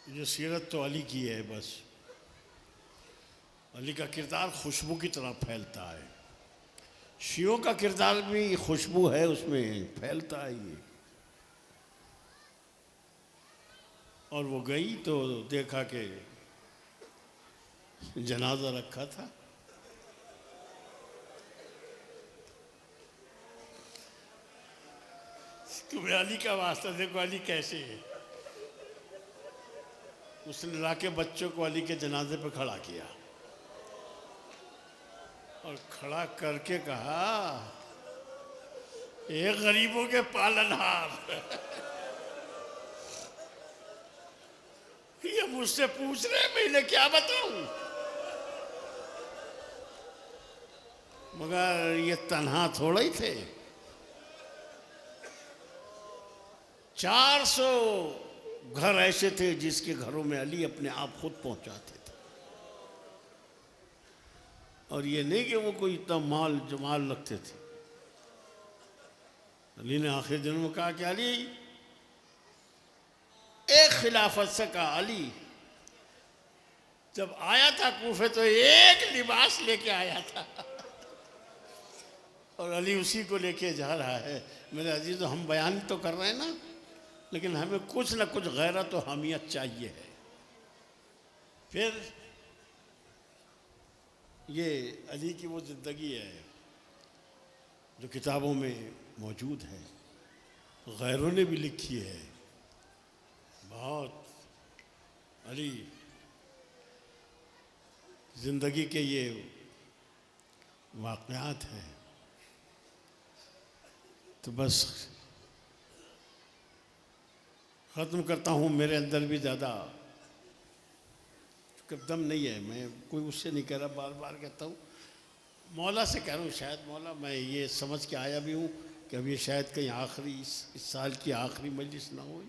ये सीरत तो अली की है, बस अली का किरदार खुशबू की तरह फैलता है। शियों का किरदार भी खुशबू है, उसमें फैलता है ये। और वो गई तो देखा कि जनाजा रखा था। तुम्हें अली का वास्ता, देखो अली कैसे है। उसने लाके बच्चों को अली के जनाजे पे खड़ा किया और खड़ा करके कहा, ये गरीबों के पालनहार, ये मुझसे पूछ रहे, मैं इन्हें क्या बताऊं? मगर ये तन्हा थोड़ा ही थे। 400 घर ऐसे थे जिसके घरों में अली अपने आप खुद पहुंचाते थे। और ये नहीं कि वो कोई इतना माल जमाल रखते थे। अली ने आखिर दिनों में कहा कि अली, एक खिलाफत से कहा, अली जब आया था कूफे तो एक लिबास लेके आया था और अली उसी को लेके जा रहा है। मेरे अजीज, तो हम बयान तो कर रहे हैं ना, लेकिन हमें कुछ ना कुछ गैरत और हमियत चाहिए है। फिर ये अली की वो ज़िंदगी है जो किताबों में मौजूद है, गैरों ने भी लिखी है। बहुत अली ज़िंदगी के ये वाक़यात हैं। तो बस ख़त्म करता हूँ। मेरे अंदर भी ज़्यादा दम नहीं है, मैं कोई उससे नहीं कह रहा, बार बार कहता हूँ, मौला से कह रहा हूँ। शायद मौला, मैं ये समझ के आया भी हूँ कि अब ये शायद कहीं आखिरी इस साल की आखिरी मजलिस ना हो।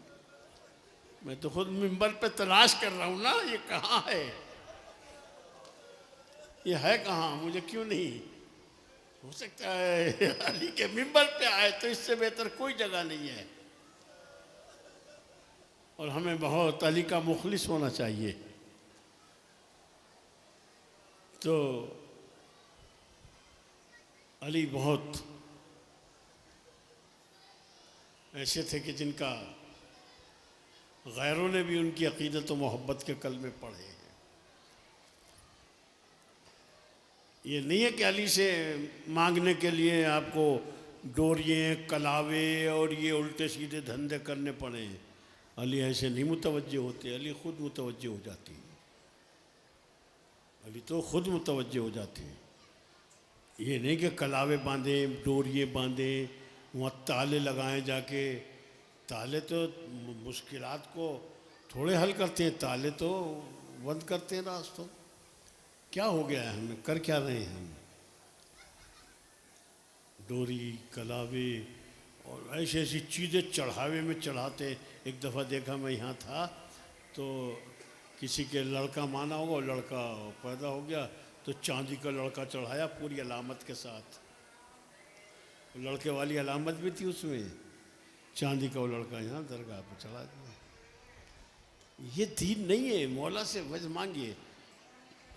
मैं तो खुद मिंबर पे तलाश कर रहा हूँ ना, ये कहाँ है, ये है कहाँ, मुझे क्यों नहीं? हो सकता है अली के मिंबर पे आए तो इससे बेहतर कोई जगह नहीं है। और हमें बहुत अली का मुखलिस होना चाहिए। तो अली बहुत ऐसे थे कि जिनका गैरों ने भी उनकी अक़ीदत व मोहब्बत के कलमे पढ़े हैं। ये नहीं है कि अली से मांगने के लिए आपको डोरिये, कलावे और ये उल्टे सीधे धंधे करने पड़े। अली ऐसे नहीं मुतवज्जे होते, अली ख़ुद मुतवज्जे हो जाती है। अली तो ख़ुद मुतवज्जे हो जाते हैं। ये नहीं कि कलावे बांधे, डोरिये बांधे, वहाँ ताले लगाएं जाके। ताले तो मुश्किलात को थोड़े हल करते हैं, ताले तो बंद करते हैं रास्तों। क्या हो गया है हमें, कर क्या रहे हैं हम? डोरी, कलावे और ऐसी ऐसी चीज़ें चढ़ावे में चढ़ाते। एक दफ़ा देखा मैं, यहाँ था तो किसी के लड़का माना होगा, लड़का पैदा हो गया तो चांदी का लड़का चढ़ाया पूरी अलामत के साथ। लड़के वाली अलामत भी थी उसमें, चांदी का वो लड़का यहाँ दरगाह पर चढ़ा दिया। ये दीन नहीं है, मौला से वज मांगिए।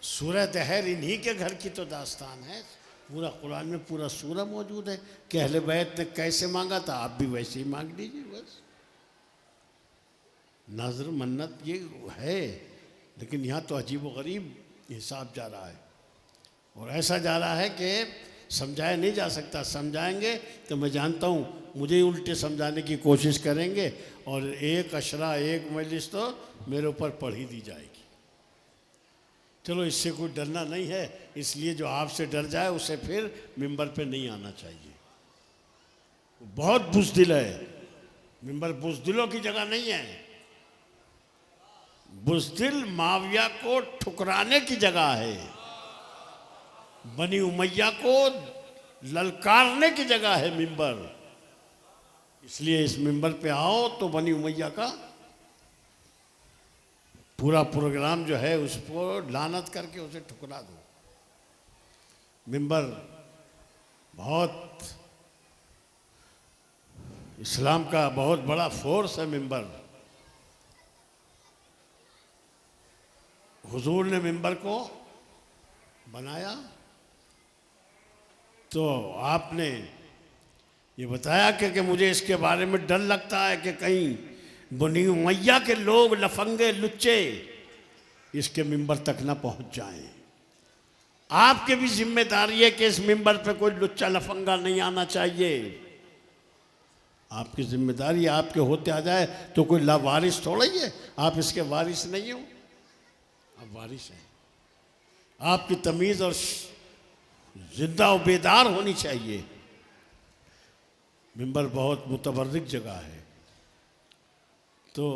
सूरह दहर इन्हीं के घर की तो दास्तान है। पूरा कुरान में पूरा सूरह मौजूद है कि अहले बैत ने कैसे मांगा था, आप भी वैसे ही मांग लीजिए बस। नज़र मन्नत ये है, लेकिन यहाँ तो अजीब व गरीब हिसाब जा रहा है, और ऐसा जा रहा है कि समझाया नहीं जा सकता। समझाएंगे तो मैं जानता हूँ मुझे ही उल्टे समझाने की कोशिश करेंगे, और एक अशरा एक मजलिस तो मेरे ऊपर पढ़ ही दी जाएगी। चलो, इससे कोई डरना नहीं है, इसलिए जो आपसे डर जाए उसे फिर मिंबर पे नहीं आना चाहिए। बहुत बुज़दिल है, मिंबर बुज़दिलों की जगह नहीं है। बुज़दिल माविया को ठुकराने की जगह है, बनी उमैया को ललकारने की जगह है मिंबर। इसलिए इस मिंबर पे आओ तो बनी उमैया का पूरा प्रोग्राम जो है उसको लानत करके उसे ठुकरा दो। मिंबर बहुत इस्लाम का बहुत बड़ा फोर्स है मिंबर। हुजूर ने मिंबर को बनाया तो आपने ये बताया कि मुझे इसके बारे में डर लगता है कि कहीं बनी उमैया के लोग लफंगे लुच्चे इसके मिंबर तक ना पहुंच जाएं। आपकी भी जिम्मेदारी है कि इस मिंबर पे कोई लुच्चा लफंगा नहीं आना चाहिए। आपकी जिम्मेदारी आपके होते आ जाए तो कोई लावारिस थोड़ा ही है, आप इसके वारिस नहीं हो, आप वारिस हैं। आपकी तमीज़ और जिंदा और बेदार होनी चाहिए। मिंबर बहुत मुतबर्रिक जगह है। तो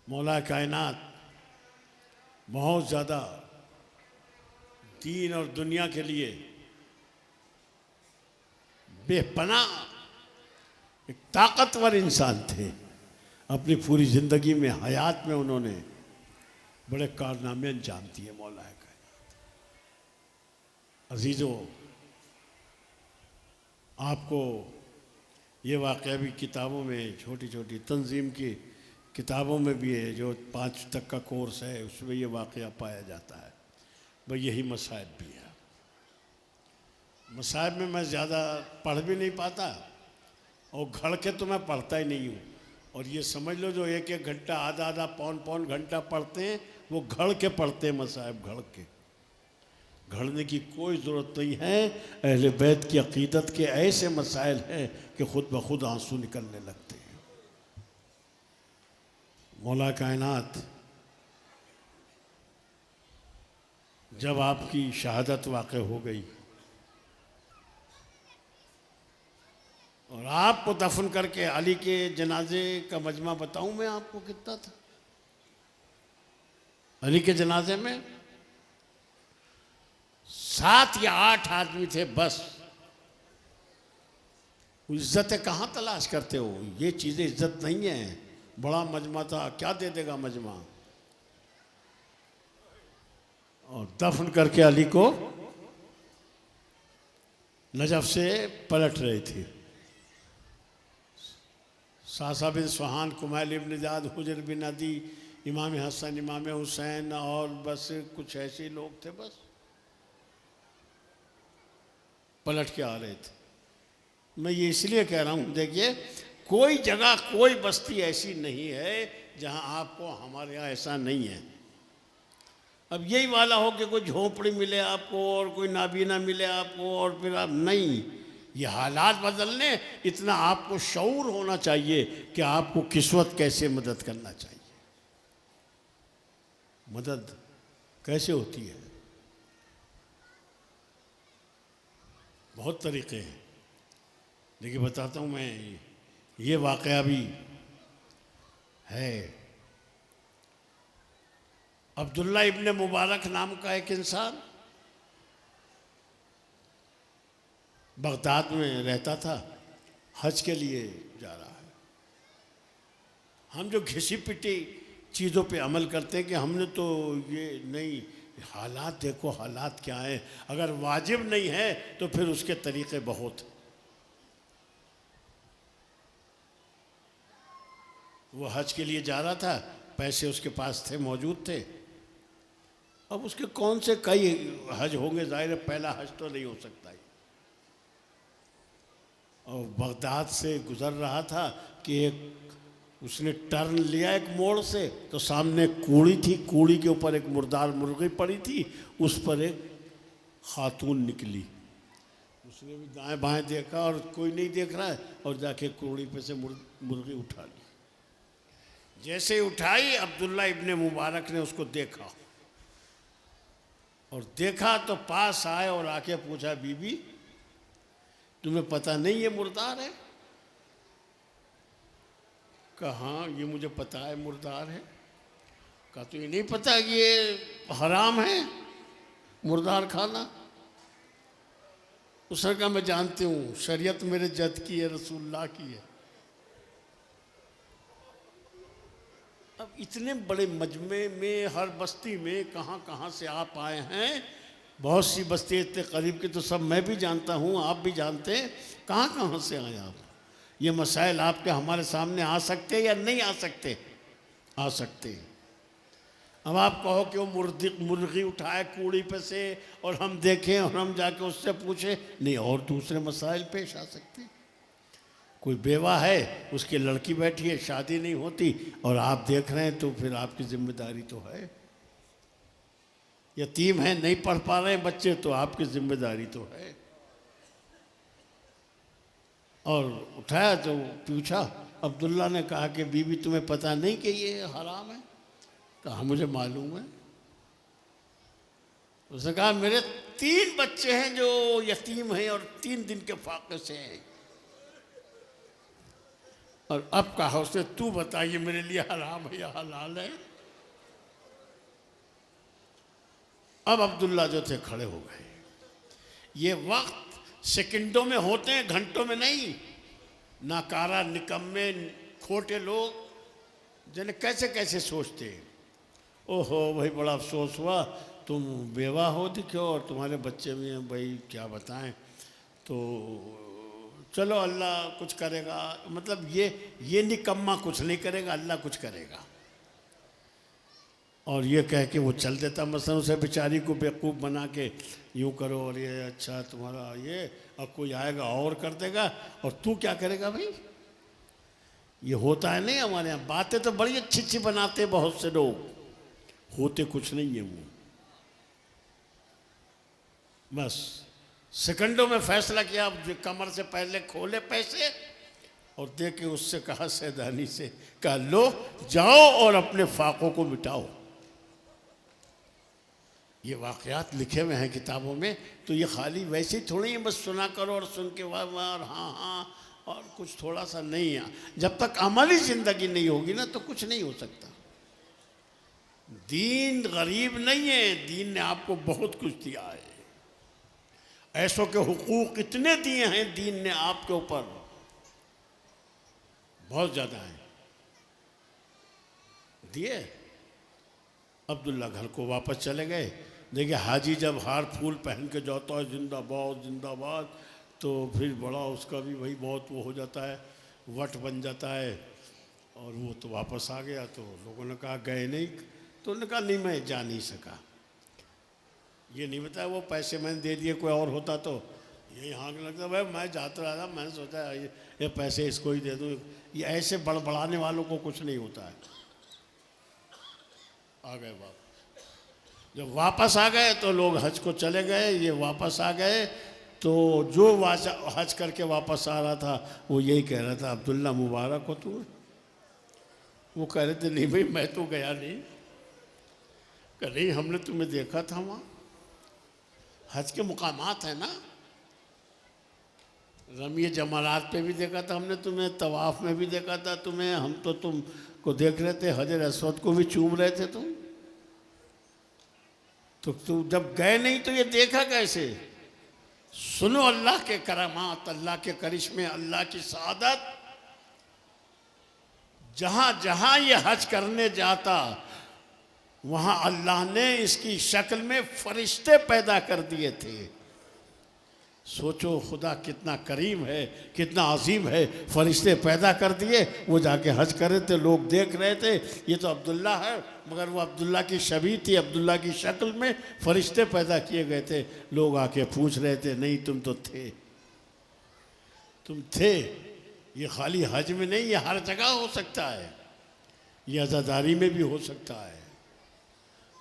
मौला कायनात बहुत ज़्यादा दीन और दुनिया के लिए बेपनाह एक ताकतवर इंसान थे। अपनी पूरी ज़िंदगी में, हयात में उन्होंने बड़े कारनामे अंजाम दिए। मौला कायनात अजीज़ों, आपको ये वाक़या भी किताबों में, छोटी छोटी तंजीम की किताबों में भी है, जो 5 तक का कोर्स है उसमें ये वाक़या पाया जाता है। भाई यही मसाइब भी है। मसाइब में मैं ज़्यादा पढ़ भी नहीं पाता, और घड़ के तो मैं पढ़ता ही नहीं हूँ। और ये समझ लो जो 1-1 घंटा, आधा-आधा, पौन-पौन घंटा पढ़ते हैं, वो घड़ के पढ़ते हैं मसाइब, घड़ के। घड़ने की कोई ज़रूरत नहीं है। अहले बैत की अक़ीदत के ऐसे मसाइल हैं कि ख़ुद ब खुद आंसू निकलने लगते हैं। मौला कायनात जब आपकी शहादत वाक़ हो गई और आपको दफन करके, अली के जनाजे का मजमा बताऊं मैं आपको कितना था? अली के जनाजे में 7 या 8 आदमी थे बस। इज्जतें कहाँ तलाश करते हो? ये चीज़ें इज्जत नहीं है। बड़ा मजमा था, क्या दे देगा मजमा? और दफन करके अली को नजफ से पलट रही थी। सासा बिन सुहान, कुमैल इब्न जाद, हुजर बिन अदी, इमाम हसन, इमाम हुसैन, और बस कुछ ऐसे लोग थे बस पलट के आ रहे थे। मैं ये इसलिए कह रहा हूँ, देखिए कोई जगह, कोई बस्ती ऐसी नहीं है जहाँ आपको, हमारे यहाँ ऐसा नहीं है। अब यही वाला हो कि कोई झोंपड़ी मिले आपको और कोई नाबीना मिले आपको, और फिर आप नहीं, ये हालात बदलने, इतना आपको शऊर होना चाहिए कि आपको किस वक्त कैसे मदद करना चाहिए। मदद कैसे होती है? बहुत तरीक़े हैं, लेकिन बताता हूँ मैं। ये वाक़या भी है। अब्दुल्ला इब्ने मुबारक नाम का एक इंसान बगदाद में रहता था, हज के लिए जा रहा है। हम जो घिसी पिटी चीज़ों पे अमल करते हैं कि हमने तो ये नहीं, हालात देखो, हालात क्या है। अगर वाजिब नहीं है तो फिर उसके तरीक़े बहुत। वो हज के लिए जा रहा था, पैसे उसके पास थे, मौजूद थे। अब उसके कौन से कई हज होंगे, जाहिर है पहला हज तो नहीं हो सकता है। और बगदाद से गुजर रहा था कि एक उसने टर्न लिया एक मोड़ से, तो सामने कूड़ी थी, कूड़ी के ऊपर एक मुर्दार मुर्गी पड़ी थी, उस पर एक खातून निकली। उसने भी दाएं बाएं देखा और कोई नहीं देख रहा है, और जाके कूड़ी पे से मुर्गी उठा ली। जैसे ही उठाई, अब्दुल्ला इब्ने मुबारक ने उसको देखा, और देखा तो पास आए और आके पूछा, बीबी तुम्हें पता नहीं ये मुर्दार है? कहा हाँ, ये मुझे पता है मुर्दार है। कहा तो ये नहीं पता कि ये हराम है मुर्दार खाना? उसने कहा मैं जानती हूँ, शरीयत मेरे जद की है, रसूलुल्लाह की है। अब इतने बड़े मजमे में, हर बस्ती में कहाँ कहाँ से आप आए हैं, बहुत सी बस्ती इतने करीब की तो सब मैं भी जानता हूँ, आप भी जानते हैं, कहाँ कहाँ से आए आप? ये मसाइल आपके हमारे सामने आ सकते या नहीं आ सकते? आ सकते हैं। अब आप कहो कि वो मुर्गी उठाए कूड़ी पे से और हम देखें और हम जाके उससे पूछें, नहीं, और दूसरे मसाइल पेश आ सकते हैं। कोई बेवा है, उसकी लड़की बैठी है, शादी नहीं होती, और आप देख रहे हैं, तो फिर आपकी जिम्मेदारी तो है। यतीम है, नहीं पढ़ पा रहे हैं बच्चे, तो आपकी जिम्मेदारी तो है। और उठाया तो पूछा, अब्दुल्ला ने कहा कि बीबी तुम्हें पता नहीं कि ये हराम है? कहा मुझे मालूम है। उसने कहा मेरे 3 बच्चे हैं जो यतीम हैं और 3 दिन के फाके से हैं। और अब कहा उसने, तू बताइए मेरे लिए हराम है या हलाल है? अब अब्दुल्ला जो थे खड़े हो गए। ये वक्त सेकंडों में होते हैं, घंटों में नहीं। नाकारा, निकम्मे, खोटे लोग जिन्हें कैसे कैसे सोचते हैं। ओहो भाई, बड़ा अफसोस हुआ, तुम बेवा हो दिखे और तुम्हारे बच्चे भी हैं, भाई क्या बताएं। तो चलो अल्लाह कुछ करेगा, मतलब ये निकम्मा कुछ नहीं करेगा, अल्लाह कुछ करेगा। और ये कह के वो चल देता, मसलन उसे बेचारी को बेवकूफ़ बना के यूँ करो और ये अच्छा तुम्हारा ये, और कोई आएगा और कर देगा, और तू क्या करेगा भाई? ये होता है नहीं हमारे यहाँ। बातें तो बड़ी अच्छी अच्छी बनाते बहुत से लोग, होते कुछ नहीं है वो। बस सेकंडों में फैसला किया, कमर से पहले खोले पैसे और दे के उससे कहा, सैदानी से कहा, लो जाओ और अपने फाकों को मिटाओ। ये वाक़यात लिखे हुए हैं किताबों में, तो ये खाली वैसे ही थोड़ी है बस सुना करो और सुन के वाह वाह और हाँ हाँ और कुछ थोड़ा सा नहीं है। जब तक अमली ज़िंदगी नहीं होगी ना, तो कुछ नहीं हो सकता। दीन गरीब नहीं है, दीन ने आपको बहुत कुछ दिया है। ऐसों के हुकूक इतने दिए हैं दीन ने आपके ऊपर, बहुत ज़्यादा हैं दिए। अब्दुल्ला घर को वापस चले गए। देखिए हाजी जब हार फूल पहन के जाता है, जिंदाबाद जिंदाबाद, तो फिर बड़ा उसका भी भाई बहुत वो हो जाता है, वट बन जाता है। और वो तो वापस आ गया। तो लोगों ने कहा गए नहीं? तो उन्होंने कहा नहीं, मैं जा नहीं सका। ये नहीं बताया वो पैसे मैंने दे दिए, कोई और होता तो यही हाँक लगता, भाई मैं जाता रहा था, मैंने सोचा ये पैसे इसको ही दे दूँ। ये ऐसे बड़बड़ाने वालों को कुछ नहीं होता है। आ गए वापस। जब वापस आ गए तो लोग हज को चले गए, ये वापस आ गए। तो जो हज करके वापस आ रहा था वो यही कह रहा था, अब्दुल्ला मुबारक हो तू। वो कह रहे थे नहीं भाई मैं तो गया नहीं। कह नहीं, हमने तुम्हें देखा था वहाँ। हज के मुकामात है ना, रमी जमारात पे भी देखा था हमने तुम्हें, तवाफ़ में भी देखा था तुम्हें। हम तो तुमको देख रहे थे, हजर अस्वद को भी चूम रहे थे तुम। तो तुम जब गए नहीं तो ये देखा कैसे? सुनो अल्लाह के करामात, अल्लाह के करिश्मे, अल्लाह की सआदत। जहाँ जहाँ ये हज करने जाता वहाँ अल्लाह ने इसकी शक्ल में फरिश्ते पैदा कर दिए थे। सोचो खुदा कितना करीम है, कितना अजीम है। फरिश्ते पैदा कर दिए, वो जाके हज कर रहे थे, लोग देख रहे थे ये तो अब्दुल्ला है, मगर वो अब्दुल्ला की शबीह थी, अब्दुल्ला की शक्ल में फरिश्ते पैदा किए गए थे। लोग आके पूछ रहे थे नहीं तुम तो थे, तुम थे। ये खाली हज में नहीं, ये हर जगह हो सकता है, ये अज़ादारी में भी हो सकता है,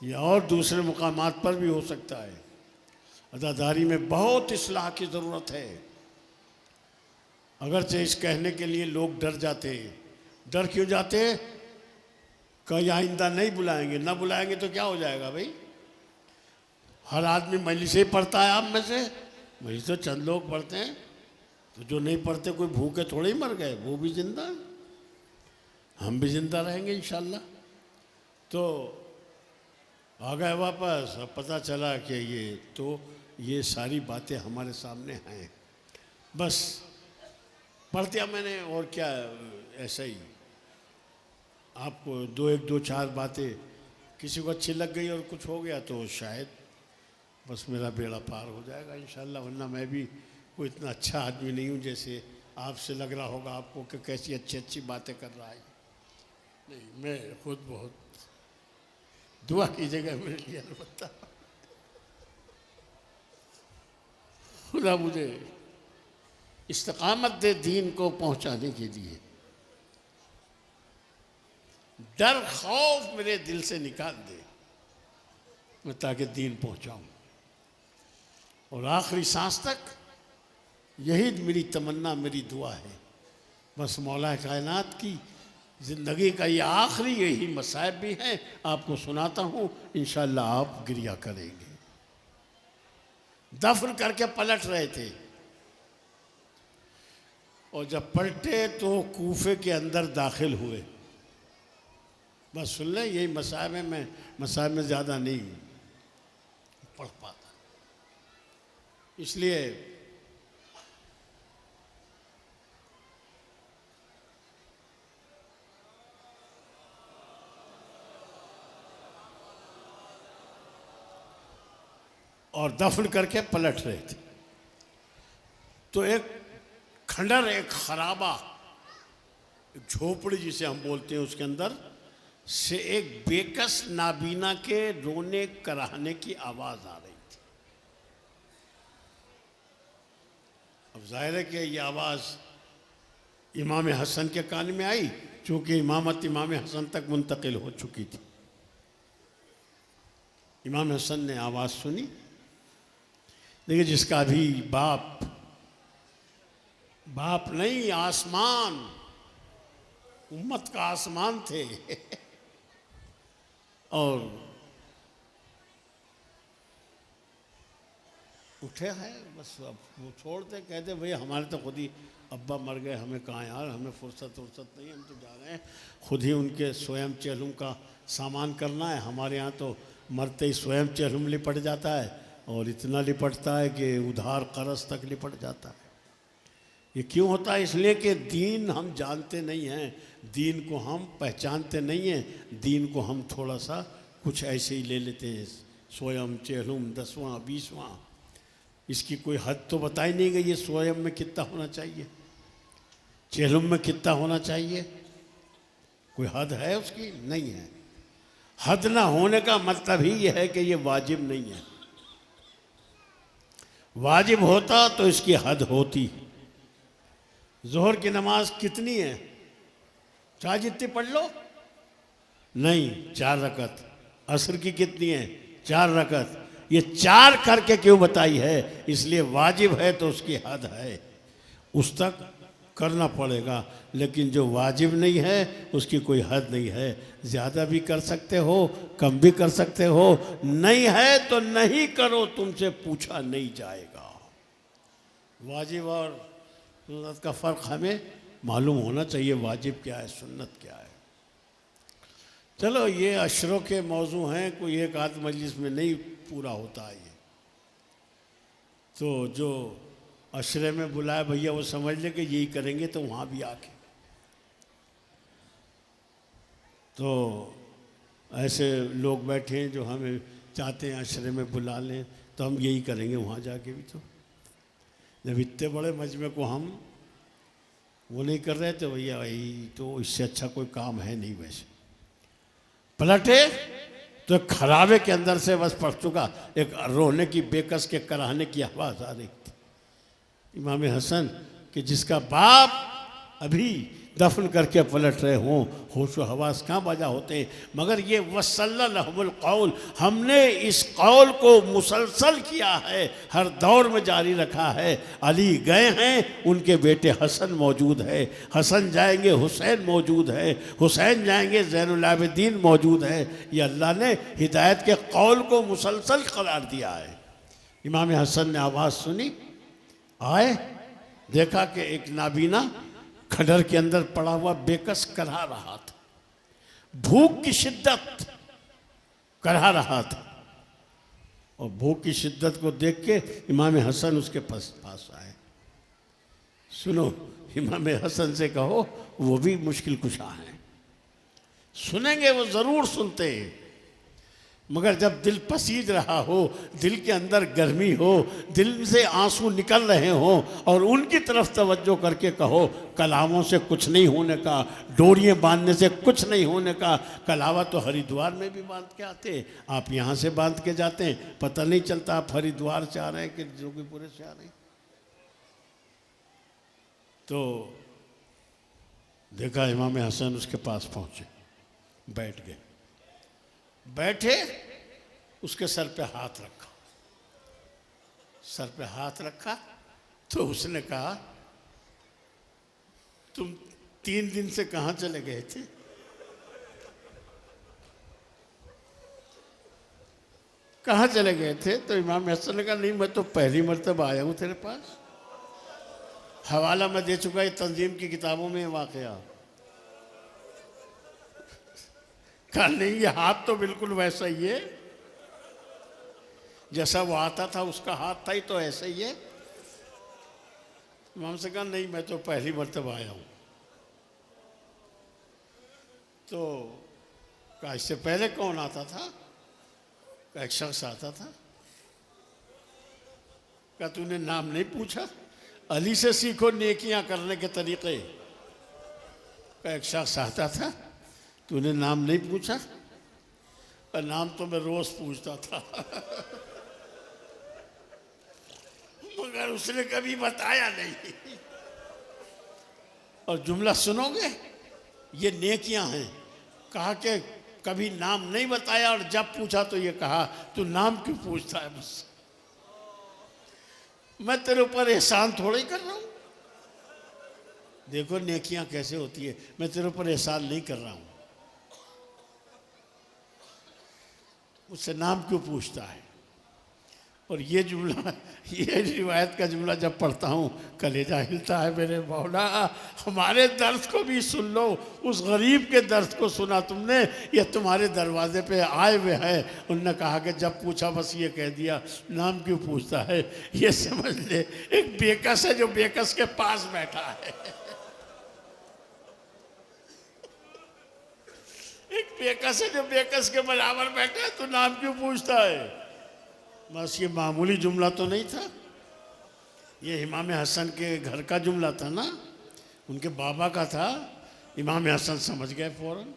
ये और दूसरे मुकामात पर भी हो सकता है। अज़ादारी में बहुत इस्लाह की ज़रूरत है। अगरचे इस कहने के लिए लोग डर जाते हैं। डर क्यों जाते हैं? कहीं आइंदा नहीं बुलाएंगे, ना बुलाएंगे तो क्या हो जाएगा भाई? हर आदमी मजलिस ही पढ़ता है। आप में से मजलिस तो चंद लोग पढ़ते हैं, तो जो नहीं पढ़ते कोई भूखे थोड़े ही मर गए, वो भी जिंदा है, हम भी जिंदा रहेंगे इंशाल्लाह। तो आ गए वापस, अब पता चला कि ये सारी बातें हमारे सामने हैं। बस पढ़ दिया मैंने, और क्या, ऐसा ही आपको दो चार बातें किसी को अच्छी लग गई और कुछ हो गया तो शायद बस मेरा बेड़ा पार हो जाएगा इंशाल्लाह। वरना मैं भी कोई इतना अच्छा आदमी नहीं हूँ जैसे आपसे लग रहा होगा आपको कि कैसी अच्छी अच्छी बातें कर रहा है। नहीं, मैं खुद बहुत दुआ कीजिएगा मेरे लिए, अलबत्ता खुदा मुझे इस्तिकामत दे दीन को पहुंचाने के लिए। डर खौफ मेरे दिल से निकाल दे, मैं ताकि दीन पहुंचाऊं। और आखिरी सांस तक यही मेरी तमन्ना, मेरी दुआ है। बस मौला कायनात की ज़िंदगी का ये आखिरी यही मसाइब भी हैं, आपको सुनाता हूँ, इंशाअल्लाह आप गिरिया करेंगे। दफन करके पलट रहे थे, और जब पलटे तो कूफे के अंदर दाखिल हुए। बस सुन लें, यही मसाइब है। मैं मसाइब में ज़्यादा नहीं पढ़ पाता, इसलिए और दफन करके पलट रहे थे। तो एक खंडर, एक खराबा, एक झोपड़ी जिसे हम बोलते हैं, उसके अंदर से एक बेकस नाबीना के रोने कराहने की आवाज़ आ रही थी। अब जाहिर है कि ये आवाज़ इमाम हसन के कान में आई, चूँकि इमामत इमाम हसन तक मुंतकिल हो चुकी थी। इमाम हसन ने आवाज़ सुनी। देखिए, जिसका भी बाप नहीं, आसमान, उम्मत का आसमान थे और उठे हैं। बस अब वो छोड़ते, कहते भैया हमारे तो खुद ही अब्बा मर गए, हमें कहाँ यार, हमें फुर्सत नहीं, हम तो जा रहे हैं, खुद ही उनके स्वयं चेहलुम का सामान करना है। हमारे यहाँ तो मरते ही स्वयं चेहलुम लिपट जाता है, और इतना लिपटता है कि उधार कर्ज तक लिपट जाता है। ये क्यों होता है? इसलिए कि दीन हम जानते नहीं हैं, दीन को हम पहचानते नहीं हैं, दीन को हम थोड़ा सा कुछ ऐसे ही ले लेते हैं, स्वयं चेहलुम 10वां 20वां। इसकी कोई हद तो बताई नहीं गई है, स्वयं में कितना होना चाहिए, चेहलुम में कितना होना चाहिए, कोई हद है उसकी? नहीं है। हद ना होने का मतलब ही यह है कि ये वाजिब नहीं है। वाजिब होता तो इसकी हद होती। जोहर की नमाज कितनी है? चाहे जितनी पढ़ लो, नहीं, 4 रकत। असर की कितनी है? 4 रकत। ये 4 करके क्यों बताई है? इसलिए वाजिब है तो उसकी हद है, उस तक करना पड़ेगा। लेकिन जो वाजिब नहीं है उसकी कोई हद नहीं है। ज़्यादा भी कर सकते हो, कम भी कर सकते हो, नहीं है तो नहीं करो, तुमसे पूछा नहीं जाएगा। वाजिब और सुन्नत का फ़र्क हमें मालूम होना चाहिए, वाजिब क्या है, सुन्नत क्या है। चलो, ये अशरों के मौजू हैं, कोई एक आध मजलिस में नहीं पूरा होता है ये। तो जो अशरे में बुलाए भैया वो समझ ले कि यही करेंगे, तो वहाँ भी आके तो ऐसे लोग बैठे हैं जो हमें चाहते हैं अशरे में बुला लें, तो हम यही करेंगे वहाँ जाके भी। तो जब इतने बड़े मजमे को हम वो नहीं कर रहे थे भैया, भाई तो इससे अच्छा कोई काम है नहीं। वैसे पलटे तो खराबे के अंदर से बस पड़ चुका, एक रोने की बेकस के कराहने की आवाज़ आ रही थी। इमाम हसन कि जिसका बाप अभी दफन करके पलट रहे हों, होशो हवास कहाँ बजा होते हैं। मगर ये वसल्लल्लाहुल कौल, हमने इस कौल को मुसलसल किया है, हर दौर में जारी रखा है। अली गए हैं, उनके बेटे हसन मौजूद है, हसन जाएंगे हुसैन मौजूद है, हुसैन जाएंगे ज़ैनुल आबिदीन मौजूद है। ये अल्लाह ने हिदायत के कौल को मुसलसल करार दिया है। इमाम हसन ने आवाज़ सुनी, आए, देखा कि एक नाबीना खडर के अंदर पड़ा हुआ बेकस करहा रहा था, भूख की शिद्दत करहा रहा था। और भूख की शिद्दत को देख के इमाम हसन उसके पास आए। सुनो, इमाम हसन से कहो वो भी मुश्किल कुशा हैं, सुनेंगे वो ज़रूर सुनते हैं, मगर जब दिल पसीज रहा हो, दिल के अंदर गर्मी हो, दिल से आंसू निकल रहे हों, और उनकी तरफ तवज्जो करके कहो कलामों से कुछ नहीं होने का, डोरियाँ बांधने से कुछ नहीं होने का। कलावा तो हरिद्वार में भी बांध के आते, आप यहाँ से बांध के जाते हैं, पता नहीं चलता आप हरिद्वार से आ रहे हैं कि जोगीपुरे से आ रहे हैं। तो देखा इमाम हसन उसके पास पहुँचे, बैठ गए। बैठे, उसके सर पे हाथ रखा, सर पे हाथ रखा तो उसने कहा, तुम 3 दिन से कहाँ चले गए थे? कहाँ चले गए थे? तो इमाम हसन ने कहा, नहीं मैं तो पहली मर्तबा आया हूँ तेरे पास, हवाला मैं दे चुका, ये तंजीम की किताबों में वाकया। कहा नहीं, ये हाथ तो बिल्कुल वैसा ही है जैसा वो आता था, उसका हाथ था ही तो ऐसा ही है। इमाम से कहा नहीं मैं तो पहली मर्तबा आया हूँ। तो कहा इससे पहले कौन आता था? कहा एक शख्स आता था। कहा तूने नाम नहीं पूछा? अली से सीखो नेकियां करने के तरीके। कहा एक शख्स आता था, तूने नाम नहीं पूछा? और नाम तो मैं रोज पूछता था मगर उसने कभी बताया नहीं। और जुमला सुनोगे, ये नेकियां हैं। कहा कि कभी नाम नहीं बताया, और जब पूछा तो ये कहा तू नाम क्यों पूछता है मुझसे? मैं तेरे ऊपर एहसान थोड़ा ही कर रहा हूं। देखो नेकियां कैसे होती है, मैं तेरे ऊपर एहसान नहीं कर रहा हूं, मुझसे नाम क्यों पूछता है? और ये जुमला, ये रिवायत का जुमला जब पढ़ता हूँ कलेजा हिलता है मेरे मौला। हमारे दर्द को भी सुन लो, उस गरीब के दर्द को सुना तुमने। ये तुम्हारे दरवाजे पे आए हुए हैं, उनने कहा कि जब पूछा बस ये कह दिया, नाम क्यों पूछता है? ये समझ ले एक बेकस है जो बेकस के पास बैठा है। एक बेकस है जो बेकस के बराबर बैठा है, तो नाम क्यों पूछता है? बस ये मामूली जुमला तो नहीं था, ये इमाम हसन के घर का जुमला था ना, उनके बाबा का था। इमाम हसन समझ गए फौरन,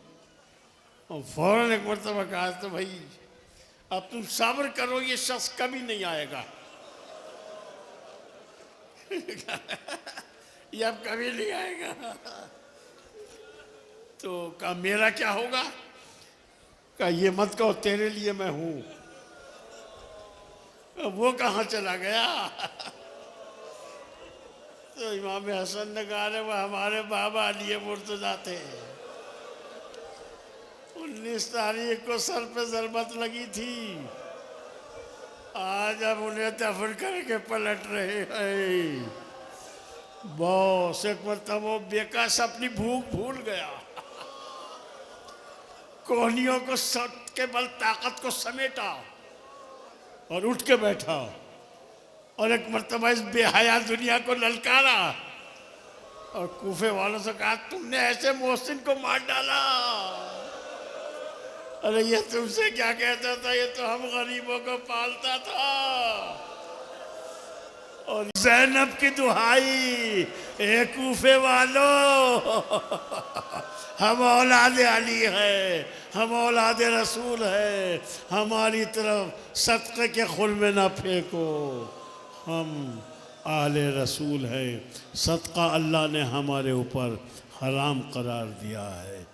और फौरन एक मरतबा कहा तो भाई अब तुम सब्र करो, ये शख्स कभी नहीं आएगा ये अब कभी नहीं आएगा। तो कहा मेरा क्या होगा? कहा ये मत कहो, तेरे लिए मैं हूं। वो कहाँ चला गया? तो इमाम हसन ने कहा वो हमारे बाबा अली मुर्तजा थे, 19 तारीख को सर पे ज़रबत लगी थी, आज अब उन्हें दफन करके पलट रहे हैं। बॉस एक मरतबा वो बेकस अपनी भूख भूल गया, कोहनियों को के बल ताकत को समेटा और उठ के बैठा, और एक मरतबा इस बेहया दुनिया को ललकारा, और कूफे वालों से कहा तुमने ऐसे मोहसिन को मार डाला। अरे ये तुमसे क्या कहता था, ये तो हम गरीबों को पालता था। और ज़ैनब की दुहाई, ए कूफे वालों, हम औलाद अली है, हम औलाद रसूल है, हमारी तरफ सदक़े के खुल में ना फेंको, हम आले रसूल हैं, सदका अल्लाह ने हमारे ऊपर हराम करार दिया है।